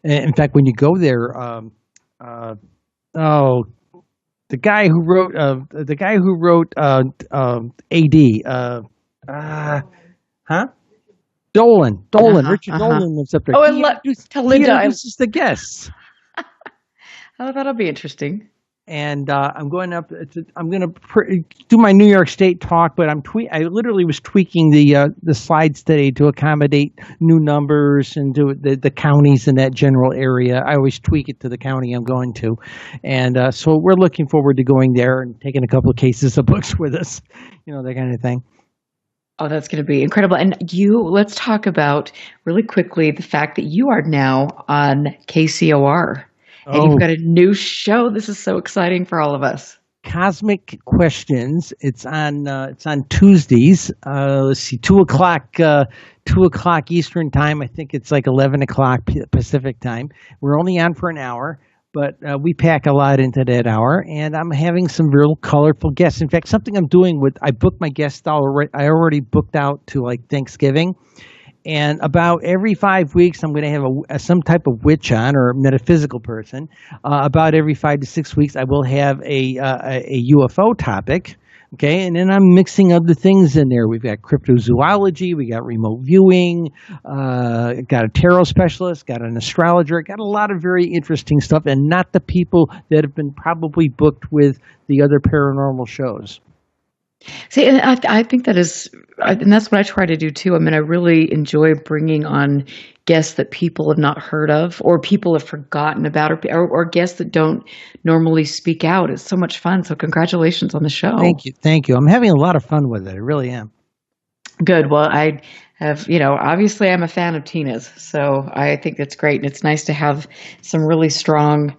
In fact, when you go there, the guy who wrote AD, Dolan, Richard Dolan lives up there. Oh, tell Linda this is the guest. Oh, that'll be interesting. And I'm going up. I'm going to do my New York State talk, but I literally was tweaking the slides today to accommodate new numbers and do the counties in that general area. I always tweak it to the county I'm going to, and so we're looking forward to going there and taking a couple of cases of books with us, that kind of thing. Oh, that's going to be incredible. And let's talk about really quickly the fact that you are now on KCOR. And you've got a new show. This is so exciting for all of us. Cosmic Questions. It's on Tuesdays. Let's see, 2:00 Eastern time. I think it's like 11:00 Pacific time. We're only on for an hour, but we pack a lot into that hour. And I'm having some real colorful guests. In fact, something I'm doing I booked my guests already. I already booked out to like Thanksgiving. And about every 5 weeks, I'm going to have some type of witch on, or a metaphysical person. About every 5 to 6 weeks, I will have a UFO topic. Okay, and then I'm mixing other things in there. We've got cryptozoology, we got remote viewing, got a tarot specialist, got an astrologer, got a lot of very interesting stuff, and not the people that have been probably booked with the other paranormal shows. See, and I think that is, and that's what I try to do too. I mean, I really enjoy bringing on guests that people have not heard of, or people have forgotten about, or guests that don't normally speak out. It's so much fun. So, congratulations on the show. Thank you. I'm having a lot of fun with it. I really am. Good. Well, I have, obviously I'm a fan of Tina's, so I think that's great, and it's nice to have some really strong,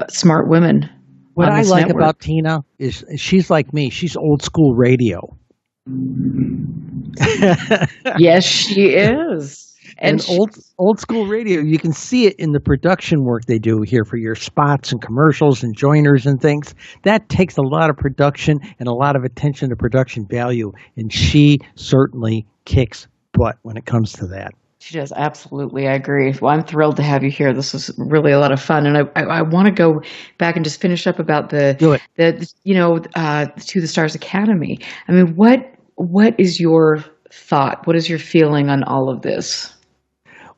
smart women. What I like network. about Tina is she's like me. She's old school radio. Yes, she is. And old school radio, you can see it in the production work they do here for your spots and commercials and joiners and things. That takes a lot of production and a lot of attention to production value, and she certainly kicks butt when it comes to that. She does, absolutely. I agree. Well, I'm thrilled to have you here. This was really a lot of fun, and I want to go back and just finish up about To the Stars Academy. I mean, what is your thought? What is your feeling on all of this?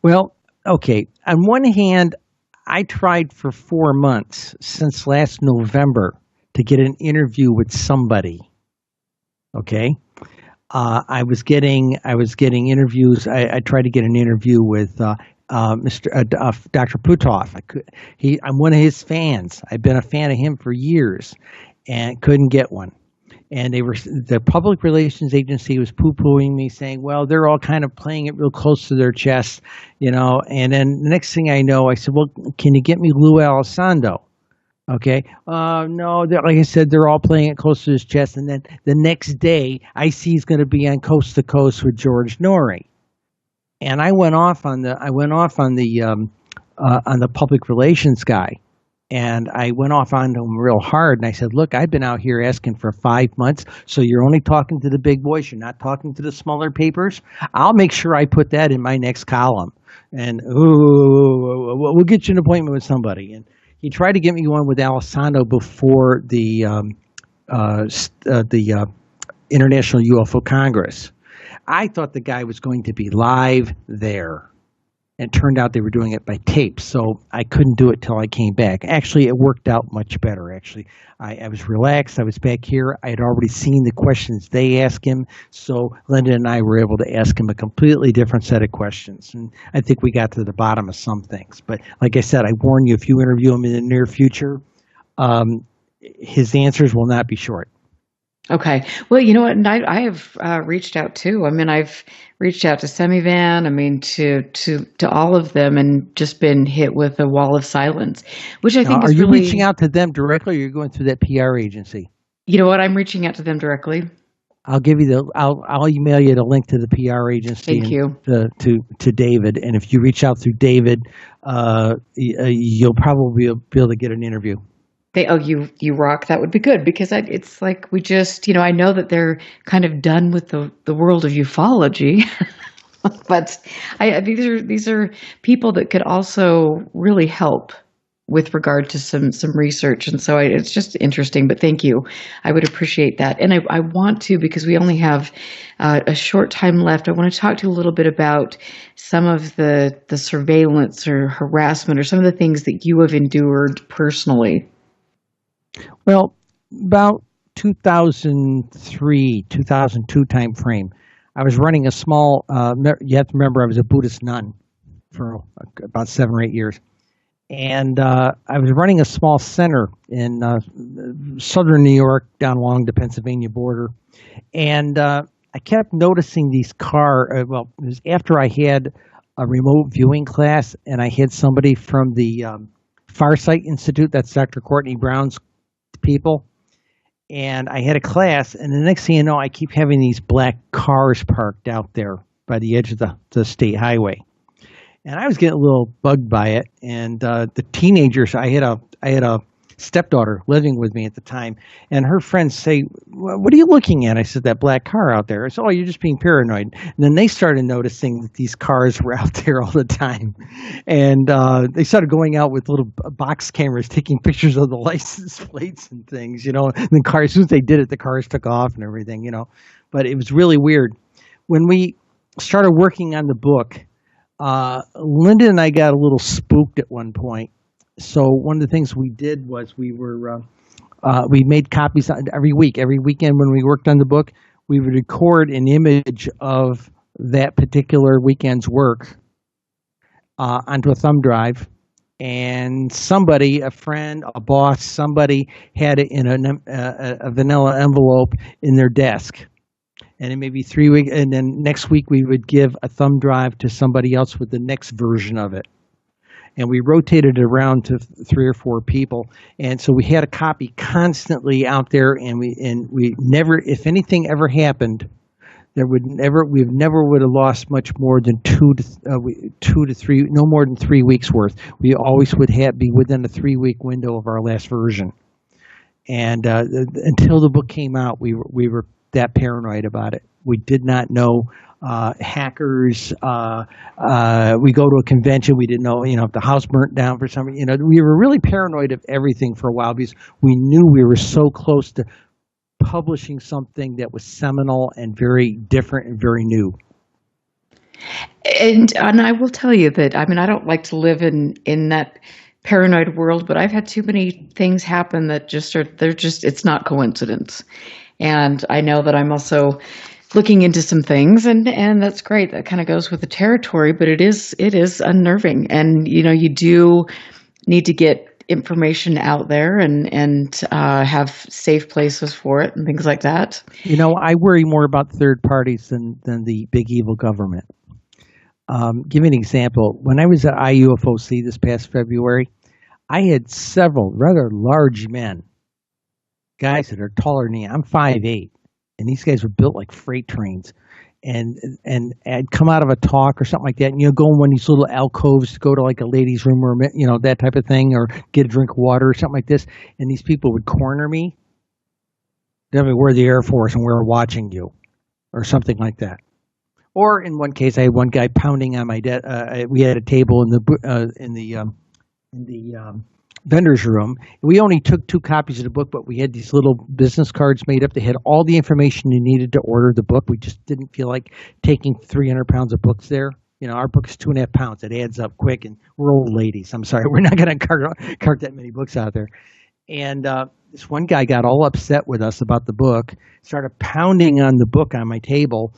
Well, okay. On one hand, I tried for 4 months since last November to get an interview with somebody. Okay. I was getting interviews. I tried to get an interview with Dr. Putoff. I'm one of his fans. I've been a fan of him for years, and couldn't get one. And the public relations agency was poo-pooing me, saying, "Well, they're all kind of playing it real close to their chest, And then the next thing I know, I said, "Well, can you get me Lou Elizondo?" Okay. No, like I said, they're all playing it close to his chest. And then the next day, I see he's going to be on Coast to Coast with George Norrie. And I went off on the public relations guy, and I went off on him real hard. And I said, "Look, I've been out here asking for 5 months, so you're only talking to the big boys. You're not talking to the smaller papers. I'll make sure I put that in my next column, and we'll get you an appointment with somebody." And he tried to get me one with Elizondo before the International UFO Congress. I thought the guy was going to be live there. And it turned out they were doing it by tape, so I couldn't do it till I came back. Actually, it worked out much better, actually. I was relaxed. I was back here. I had already seen the questions they asked him, so Linda and I were able to ask him a completely different set of questions. And I think we got to the bottom of some things. But like I said, I warn you, if you interview him in the near future, his answers will not be short. Okay. Well, you know what? And I have reached out too. I mean, I've reached out to Semivan. I mean, to all of them, and just been hit with a wall of silence, which I think are is you really, reaching out to them directly, or you're going through that PR agency? You know what? I'm reaching out to them directly. I'll give you I'll email you the link to the PR agency. Thank you. To David, and if you reach out through David, you'll probably be able to get an interview. You rock. That would be good, because it's like we just, I know that they're kind of done with the world of ufology, but these are people that could also really help with regard to some research, and so it's just interesting. But thank you, I would appreciate that, and I want to, because we only have a short time left. I want to talk to you a little bit about some of the surveillance or harassment, or some of the things that you have endured personally. Well, about 2003, 2002 time frame, I was running a small, you have to remember I was a Buddhist nun for about 7 or 8 years. And I was running a small center in southern New York down along the Pennsylvania border. And I kept noticing these it was after I had a remote viewing class, and I had somebody from the Farsight Institute, that's Dr. Courtney Brown's people, and I had a class, and the next thing you know, I keep having these black cars parked out there by the edge of the state highway, and I was getting a little bugged by it. And the teenagers, I had a stepdaughter living with me at the time, and her friends say, "What are you looking at?" I said, "That black car out there." I said, "Oh, you're just being paranoid." And then they started noticing that these cars were out there all the time, and they started going out with little box cameras taking pictures of the license plates and things, And the cars, as soon as they did it, the cars took off and everything, But it was really weird. When we started working on the book, Linda and I got a little spooked at one point. So one of the things we did was we were we made copies every week. Every weekend when we worked on the book, we would record an image of that particular weekend's work onto a thumb drive. And somebody, a friend, a boss, somebody had it in a vanilla envelope in their desk. And it may be 3 weeks, and then next week we would give a thumb drive to somebody else with the next version of it. And we rotated it around to 3 or 4 people. And so we had a copy constantly out there, and we never, if anything ever happened, we never would have lost much more than 2 to 3, no more than 3 weeks worth. We always would be within a 3-week window of our last version. And until the book came out, we were that paranoid about it. We did not know hackers. We go to a convention. We didn't know, if the house burnt down for some reason. We were really paranoid of everything for a while because we knew we were so close to publishing something that was seminal and very different and very new. And I will tell you that, I don't like to live in that paranoid world, but I've had too many things happen that it's not coincidence. And I know that I'm also looking into some things, and that's great. That kind of goes with the territory, but it is unnerving. And, you do need to get information out there and have safe places for it and things like that. I worry more about third parties than the big evil government. Give you an example. When I was at IUFOC this past February, I had several rather large men, guys that are taller than me. I'm 5'8", and these guys were built like freight trains. And I'd come out of a talk or something like that, and go in one of these little alcoves to go to like a ladies' room or that type of thing, or get a drink of water or something like this. And these people would corner me. Tell me, we're the Air Force and we're watching you, or something like that. Or in one case, I had one guy pounding on my desk. We had a table in the vendor's room. We only took 2 copies of the book, but we had these little business cards made up. They had all the information you needed to order the book. We just didn't feel like taking 300 pounds of books there. Our book is 2.5 pounds. It adds up quick, and we're old ladies. I'm sorry. We're not going to cart that many books out there. And this one guy got all upset with us about the book, started pounding on the book on my table,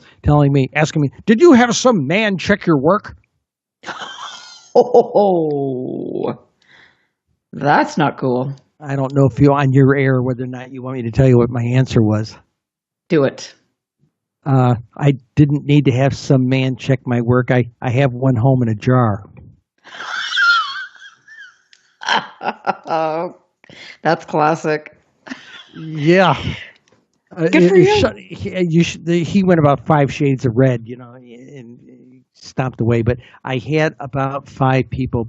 asking me, "Did you have some man check your work?" Oh, that's not cool. I don't know if you're on your air, whether or not you want me to tell you what my answer was. Do it. I didn't need to have some man check my work. I have one home in a jar. Oh, that's classic. Yeah. Good for you. He went about 5 shades of red, and stomped away. But I had about 5 people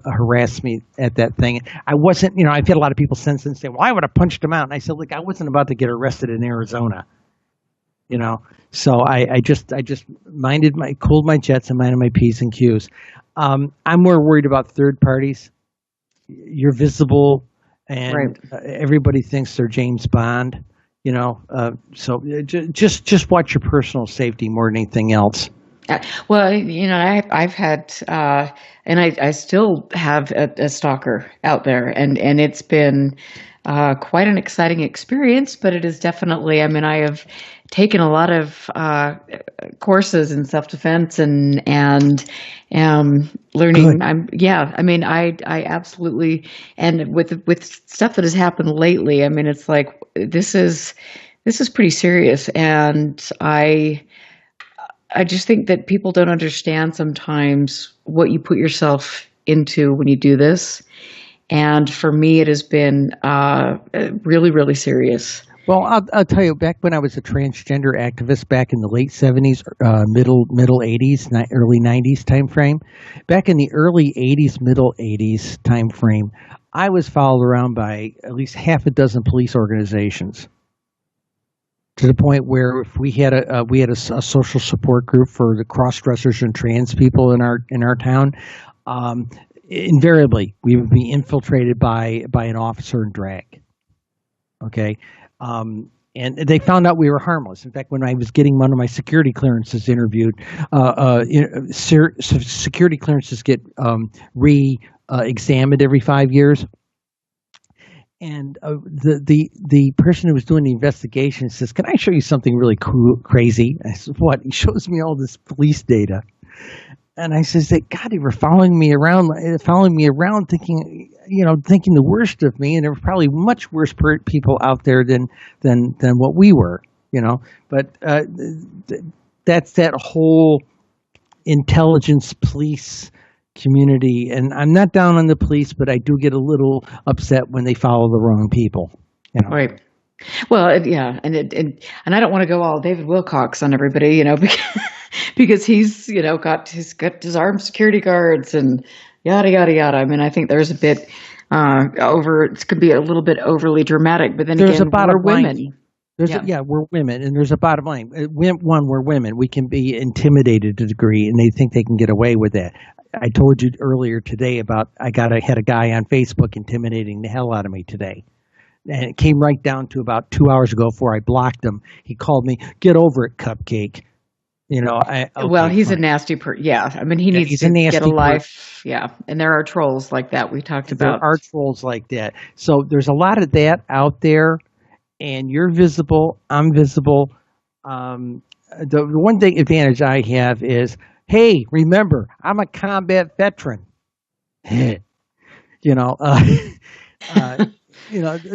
harass me at that thing. I wasn't, I've had a lot of people since then say, "Well, I would have punched him out." And I said, "Look, I wasn't about to get arrested in Arizona." So I just cooled my jets and minded my P's and Q's. I'm more worried about third parties. You're visible, and right. Everybody thinks they're James Bond. So just watch your personal safety more than anything else. Well, I've had, and I still have a stalker out there, and it's been quite an exciting experience. But it is definitely, I have taken a lot of courses in self-defense and learning. Good. I absolutely, and with stuff that has happened lately, it's like this is pretty serious, and I just think that people don't understand sometimes what you put yourself into when you do this. And for me, it has been really, really serious. Well, I'll tell you, back when I was a transgender activist back in the late 70s, middle 80s, early 90s time frame, back in the early 80s, middle 80s time frame, I was followed around by at least half a dozen police organizations. To the point where if we had a social support group for the cross-dressers and trans people in our town, invariably we would be infiltrated by an officer in drag. Okay, and they found out we were harmless. In fact, when I was getting one of my security clearances interviewed, security clearances get examined every 5 years. And the person who was doing the investigation says, "Can I show you something really cool, crazy?" I said, "What?" He shows me all this police data, and I says, "God, they were following me around, thinking the worst of me, and there were probably much worse people out there than what we were, But that's that whole intelligence police community, and I'm not down on the police, but I do get a little upset when they follow the wrong people. Right. Well, yeah, and I don't want to go all David Wilcox on everybody, because he's got his armed security guards and yada yada yada. I mean, I think there's a bit it could be a little bit overly dramatic, but then there's again, we're women. We're women, and there's a bottom line. One, we're women. We can be intimidated to a degree, and they think they can get away with that. I told you earlier today about I had a guy on Facebook intimidating the hell out of me today. And it came right down to about 2 hours ago before I blocked him. He called me, "Get over it, Cupcake." Well, he's a nasty person. Yeah. I mean, he needs to get a life. Yeah. And there are trolls like that we talked about. There are trolls like that. So there's a lot of that out there, and you're visible. I'm visible. The one thing advantage I have is, hey, remember, I'm a combat veteran.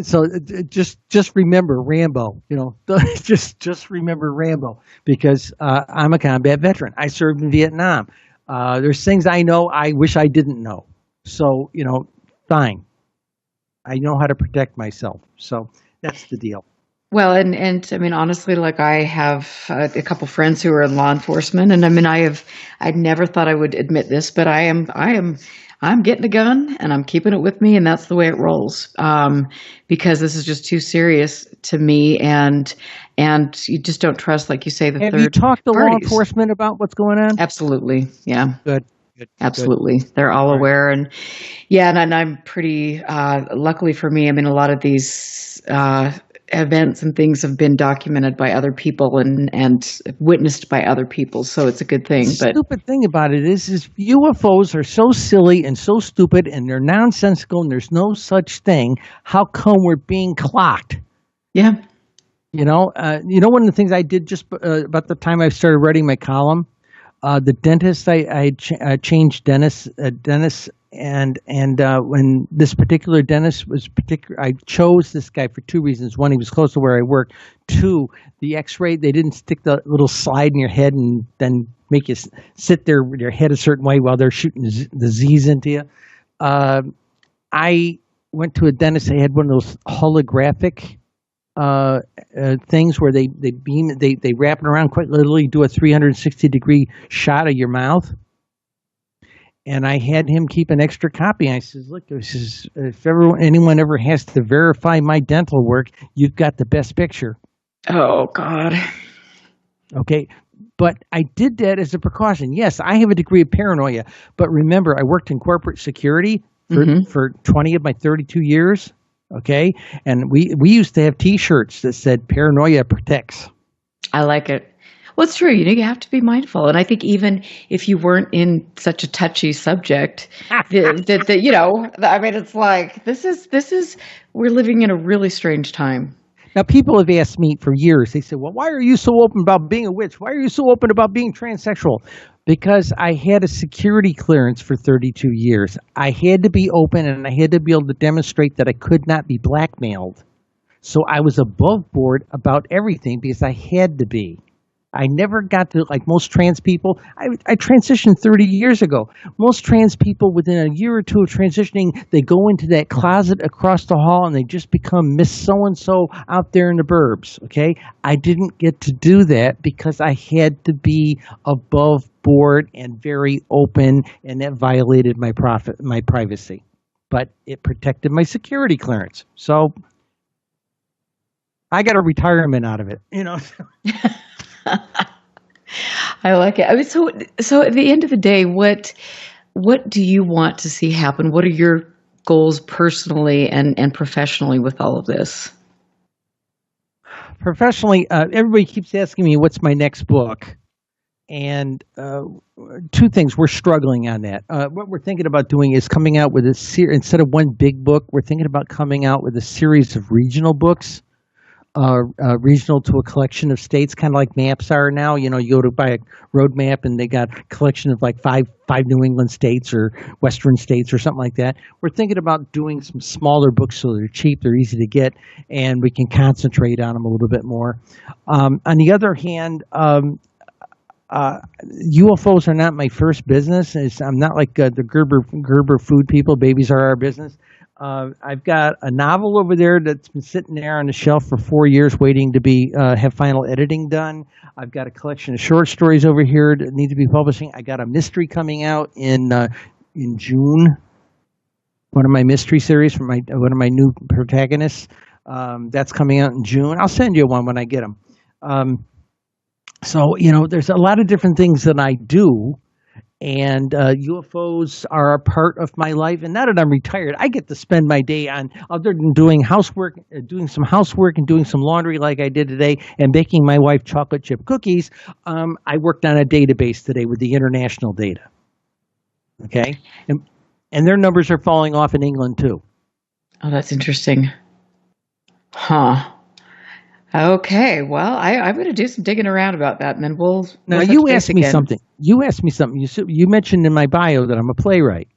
So just remember Rambo. Just remember Rambo, because I'm a combat veteran. I served in Vietnam. There's things I know I wish I didn't know. So fine. I know how to protect myself. So that's the deal. Well, and I mean, honestly, like I have a couple friends who are in law enforcement, and I mean, I never thought I would admit this, but I'm getting a gun and I'm keeping it with me, and that's the way it rolls. Because this is just too serious to me, and you just don't trust, like you say, the Have third you talked to law parties. enforcement about what's going on? Absolutely, yeah. Good. Absolutely. They're all aware, and I'm pretty luckily for me, I mean, a lot of these events and things have been documented by other people and witnessed by other people, so it's a good thing. The But stupid thing about it is UFOs are so silly and so stupid, and they're nonsensical, and there's no such thing. How come we're being clocked? Yeah. One of the things I did just about the time I started writing my column, the dentist, I changed dentists, and when this particular dentist was I chose this guy for two reasons. One, he was close to where I worked. Two, the X-ray, they didn't stick the little slide in your head and then make you sit there with your head a certain way while they're shooting the Z's into you. I went to a dentist. They had one of those holographic things where they wrap it around, quite literally do a 360-degree shot of your mouth. And I had him keep an extra copy. I says, "Look, if anyone ever has to verify my dental work, you've got the best picture." Oh, God. Okay. But I did that as a precaution. Yes, I have a degree of paranoia. But remember, I worked in corporate security for 20 of my 32 years. Okay. And we used to have T-shirts that said "Paranoia protects." I like it. Well, it's true. You have to be mindful. And I think even if you weren't in such a touchy subject, I mean, it's like, this is, we're living in a really strange time. Now, people have asked me for years, they said, "Well, why are you so open about being a witch? Why are you so open about being transsexual?" Because I had a security clearance for 32 years. I had to be open, and I had to be able to demonstrate that I could not be blackmailed. So I was above board about everything because I had to be. I never got to, like most trans people, I transitioned 30 years ago. Most trans people, within a year or two of transitioning, they go into that closet across the hall and they just become Miss So-and-so out there in the burbs, okay? I didn't get to do that because I had to be above board and very open, and that violated my privacy. But it protected my security clearance. So I got a retirement out of it, I like it. I mean, so at the end of the day, what do you want to see happen? What are your goals personally and professionally with all of this? Professionally, everybody keeps asking me what's my next book, And two things, we're struggling on that. What we're thinking about doing is coming out with instead of one big book, we're thinking about coming out with a series of regional books. Regional to a collection of states, kind of like maps are now. You go to buy a road map and they got a collection of like five New England states or Western states or something like that. We're thinking about doing some smaller books so they're cheap, they're easy to get, and we can concentrate on them a little bit more. On the other hand, UFOs are not my first business. I'm not like the Gerber food people. Babies are our business. I've got a novel over there that's been sitting there on the shelf for 4 years waiting to be have final editing done. I've got a collection of short stories over here that need to be publishing. I got a mystery coming out in June. One of my mystery series from one of my new protagonists. That's coming out in June. I'll send you one when I get them. So, there's a lot of different things that I do. And UFOs are a part of my life. And now that I'm retired, I get to spend my day on, other than doing housework, doing some housework and doing some laundry like I did today and baking my wife chocolate chip cookies. I worked on a database today with the international data. Okay. And their numbers are falling off in England too. Oh, that's interesting. Huh. Okay, well, I'm going to do some digging around about that, and then we'll Now, you asked me something. You mentioned in my bio that I'm a playwright.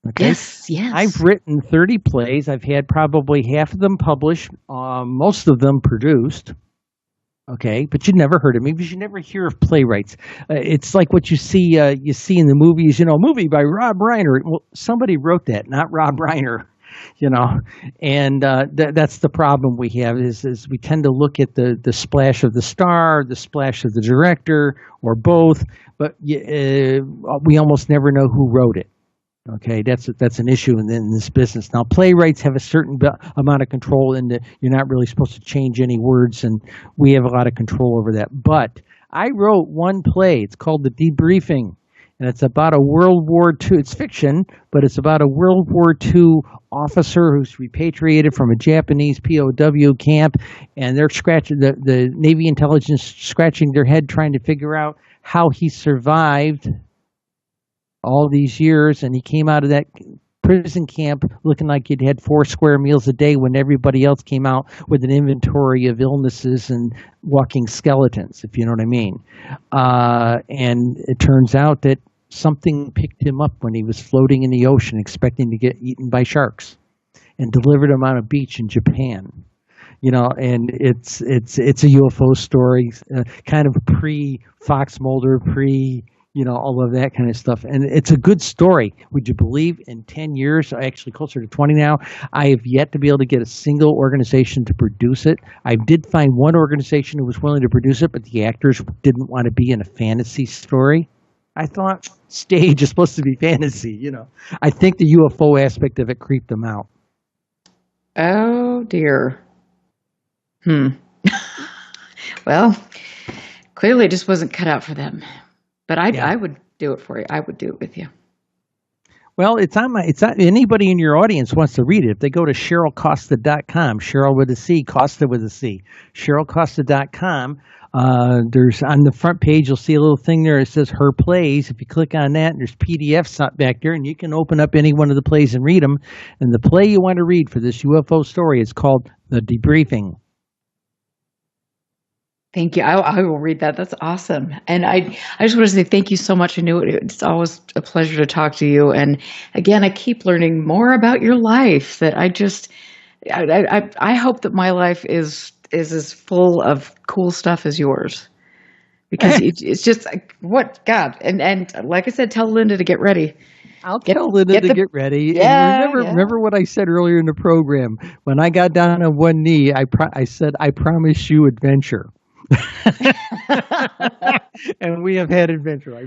Okay? Yes. I've written 30 plays. I've had probably half of them published, most of them produced. Okay, but you never heard of me because you never hear of playwrights. It's like what you see in the movies. A movie by Rob Reiner. Well, somebody wrote that, not Rob Reiner. And that's the problem we have is we tend to look at the splash of the star, the splash of the director, or both, but we almost never know who wrote it. Okay, that's an issue in this business. Now, playwrights have a certain amount of control in that you're not really supposed to change any words, and we have a lot of control over that. But I wrote one play. It's called The Debriefing. And it's about a World War II, it's fiction, but it's about a World War II officer who's repatriated from a Japanese POW camp, and they're scratching, the Navy intelligence scratching their head trying to figure out how he survived all these years, and he came out of that prison camp looking like he'd had 4 square meals a day when everybody else came out with an inventory of illnesses and walking skeletons, if you know what I mean. And it turns out that something picked him up when he was floating in the ocean expecting to get eaten by sharks and delivered him on a beach in Japan. And it's a UFO story, kind of pre-Fox Mulder, all of that kind of stuff. And it's a good story. Would you believe in 10 years, actually closer to 20 now, I have yet to be able to get a single organization to produce it. I did find one organization who was willing to produce it, but the actors didn't want to be in a fantasy story. I thought stage is supposed to be fantasy, I think the UFO aspect of it creeped them out. Oh, dear. Well, clearly it just wasn't cut out for them. But I would do it for you. I would do it with you. Well, it's on anybody in your audience wants to read it. If they go to CherylCosta.com, Cheryl with a C, Costa with a C, CherylCosta.com, there's on the front page, you'll see a little thing there. It says her plays. If you click on that, there's PDFs back there, and you can open up any one of the plays and read them. And the play you want to read for this UFO story is called The Debriefing. Thank you. I will read that. That's awesome. And I just want to say thank you so much. I knew it's always a pleasure to talk to you. And again, I keep learning more about your life that I hope that my life is as full of cool stuff as yours. Because it's just what God. And like I said, tell Linda to get ready. I'll tell Linda to get ready. Yeah, and remember what I said earlier in the program. When I got down on one knee, I said, I promise you adventure. And we have had adventure. I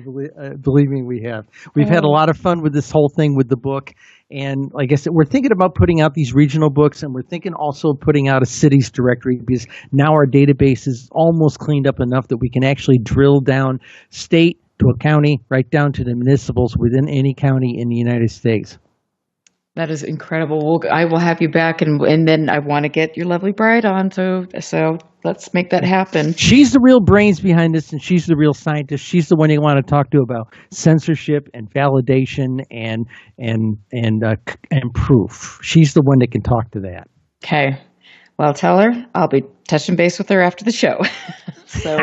believe me, we have. We've had a lot of fun with this whole thing with the book. And like I said, we're thinking about putting out these regional books, and we're thinking also putting out a cities directory, because now our database is almost cleaned up enough that we can actually drill down state to a county, right down to the municipals within any county in the United States. That is incredible. I will have you back, and then I want to get your lovely bride on. So let's make that happen. She's the real brains behind this, and she's the real scientist. She's the one you want to talk to about censorship and validation and proof. She's the one that can talk to that. Okay. Well, tell her I'll be touching base with her after the show. So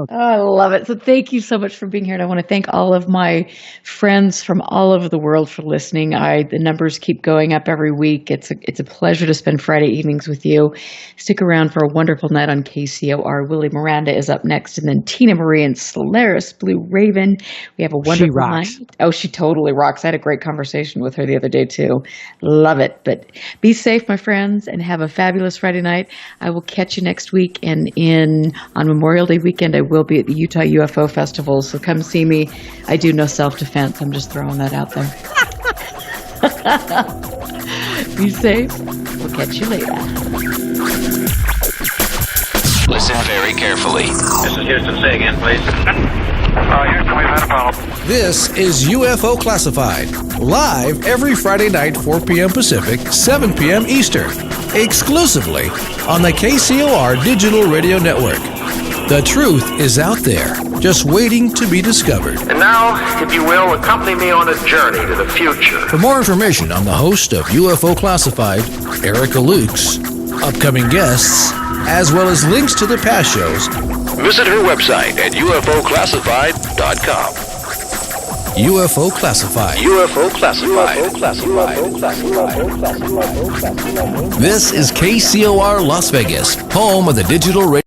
I love it. So thank you so much for being here. And I want to thank all of my friends from all over the world for listening. The numbers keep going up every week. It's a pleasure to spend Friday evenings with you. Stick around for a wonderful night on KCOR. Willie Miranda is up next, and then Tina Marie and Solaris Blue Raven. We have a wonderful night. Oh, she totally rocks. I had a great conversation with her the other day too. Love it. But be safe, my friends, and have a fabulous Friday night. I will catch you next week, and on Memorial Day weekend, I will be at the Utah UFO Festival, so come see me. I do no self-defense. I'm just throwing that out there. Be safe. We'll catch you later. Listen very carefully. This is Houston. Say again, please. Houston, we've had a problem. This is UFO Classified, live every Friday night, 4 p.m. Pacific, 7 p.m. Eastern, exclusively on the KCOR Digital Radio Network. The truth is out there, just waiting to be discovered. And now, if you will, accompany me on a journey to the future. For more information on the host of UFO Classified, Erica Lukes, upcoming guests, as well as links to the past shows, visit her website at ufoclassified.com. UFO Classified. UFO Classified. This is KCOR Las Vegas, home of the digital radio.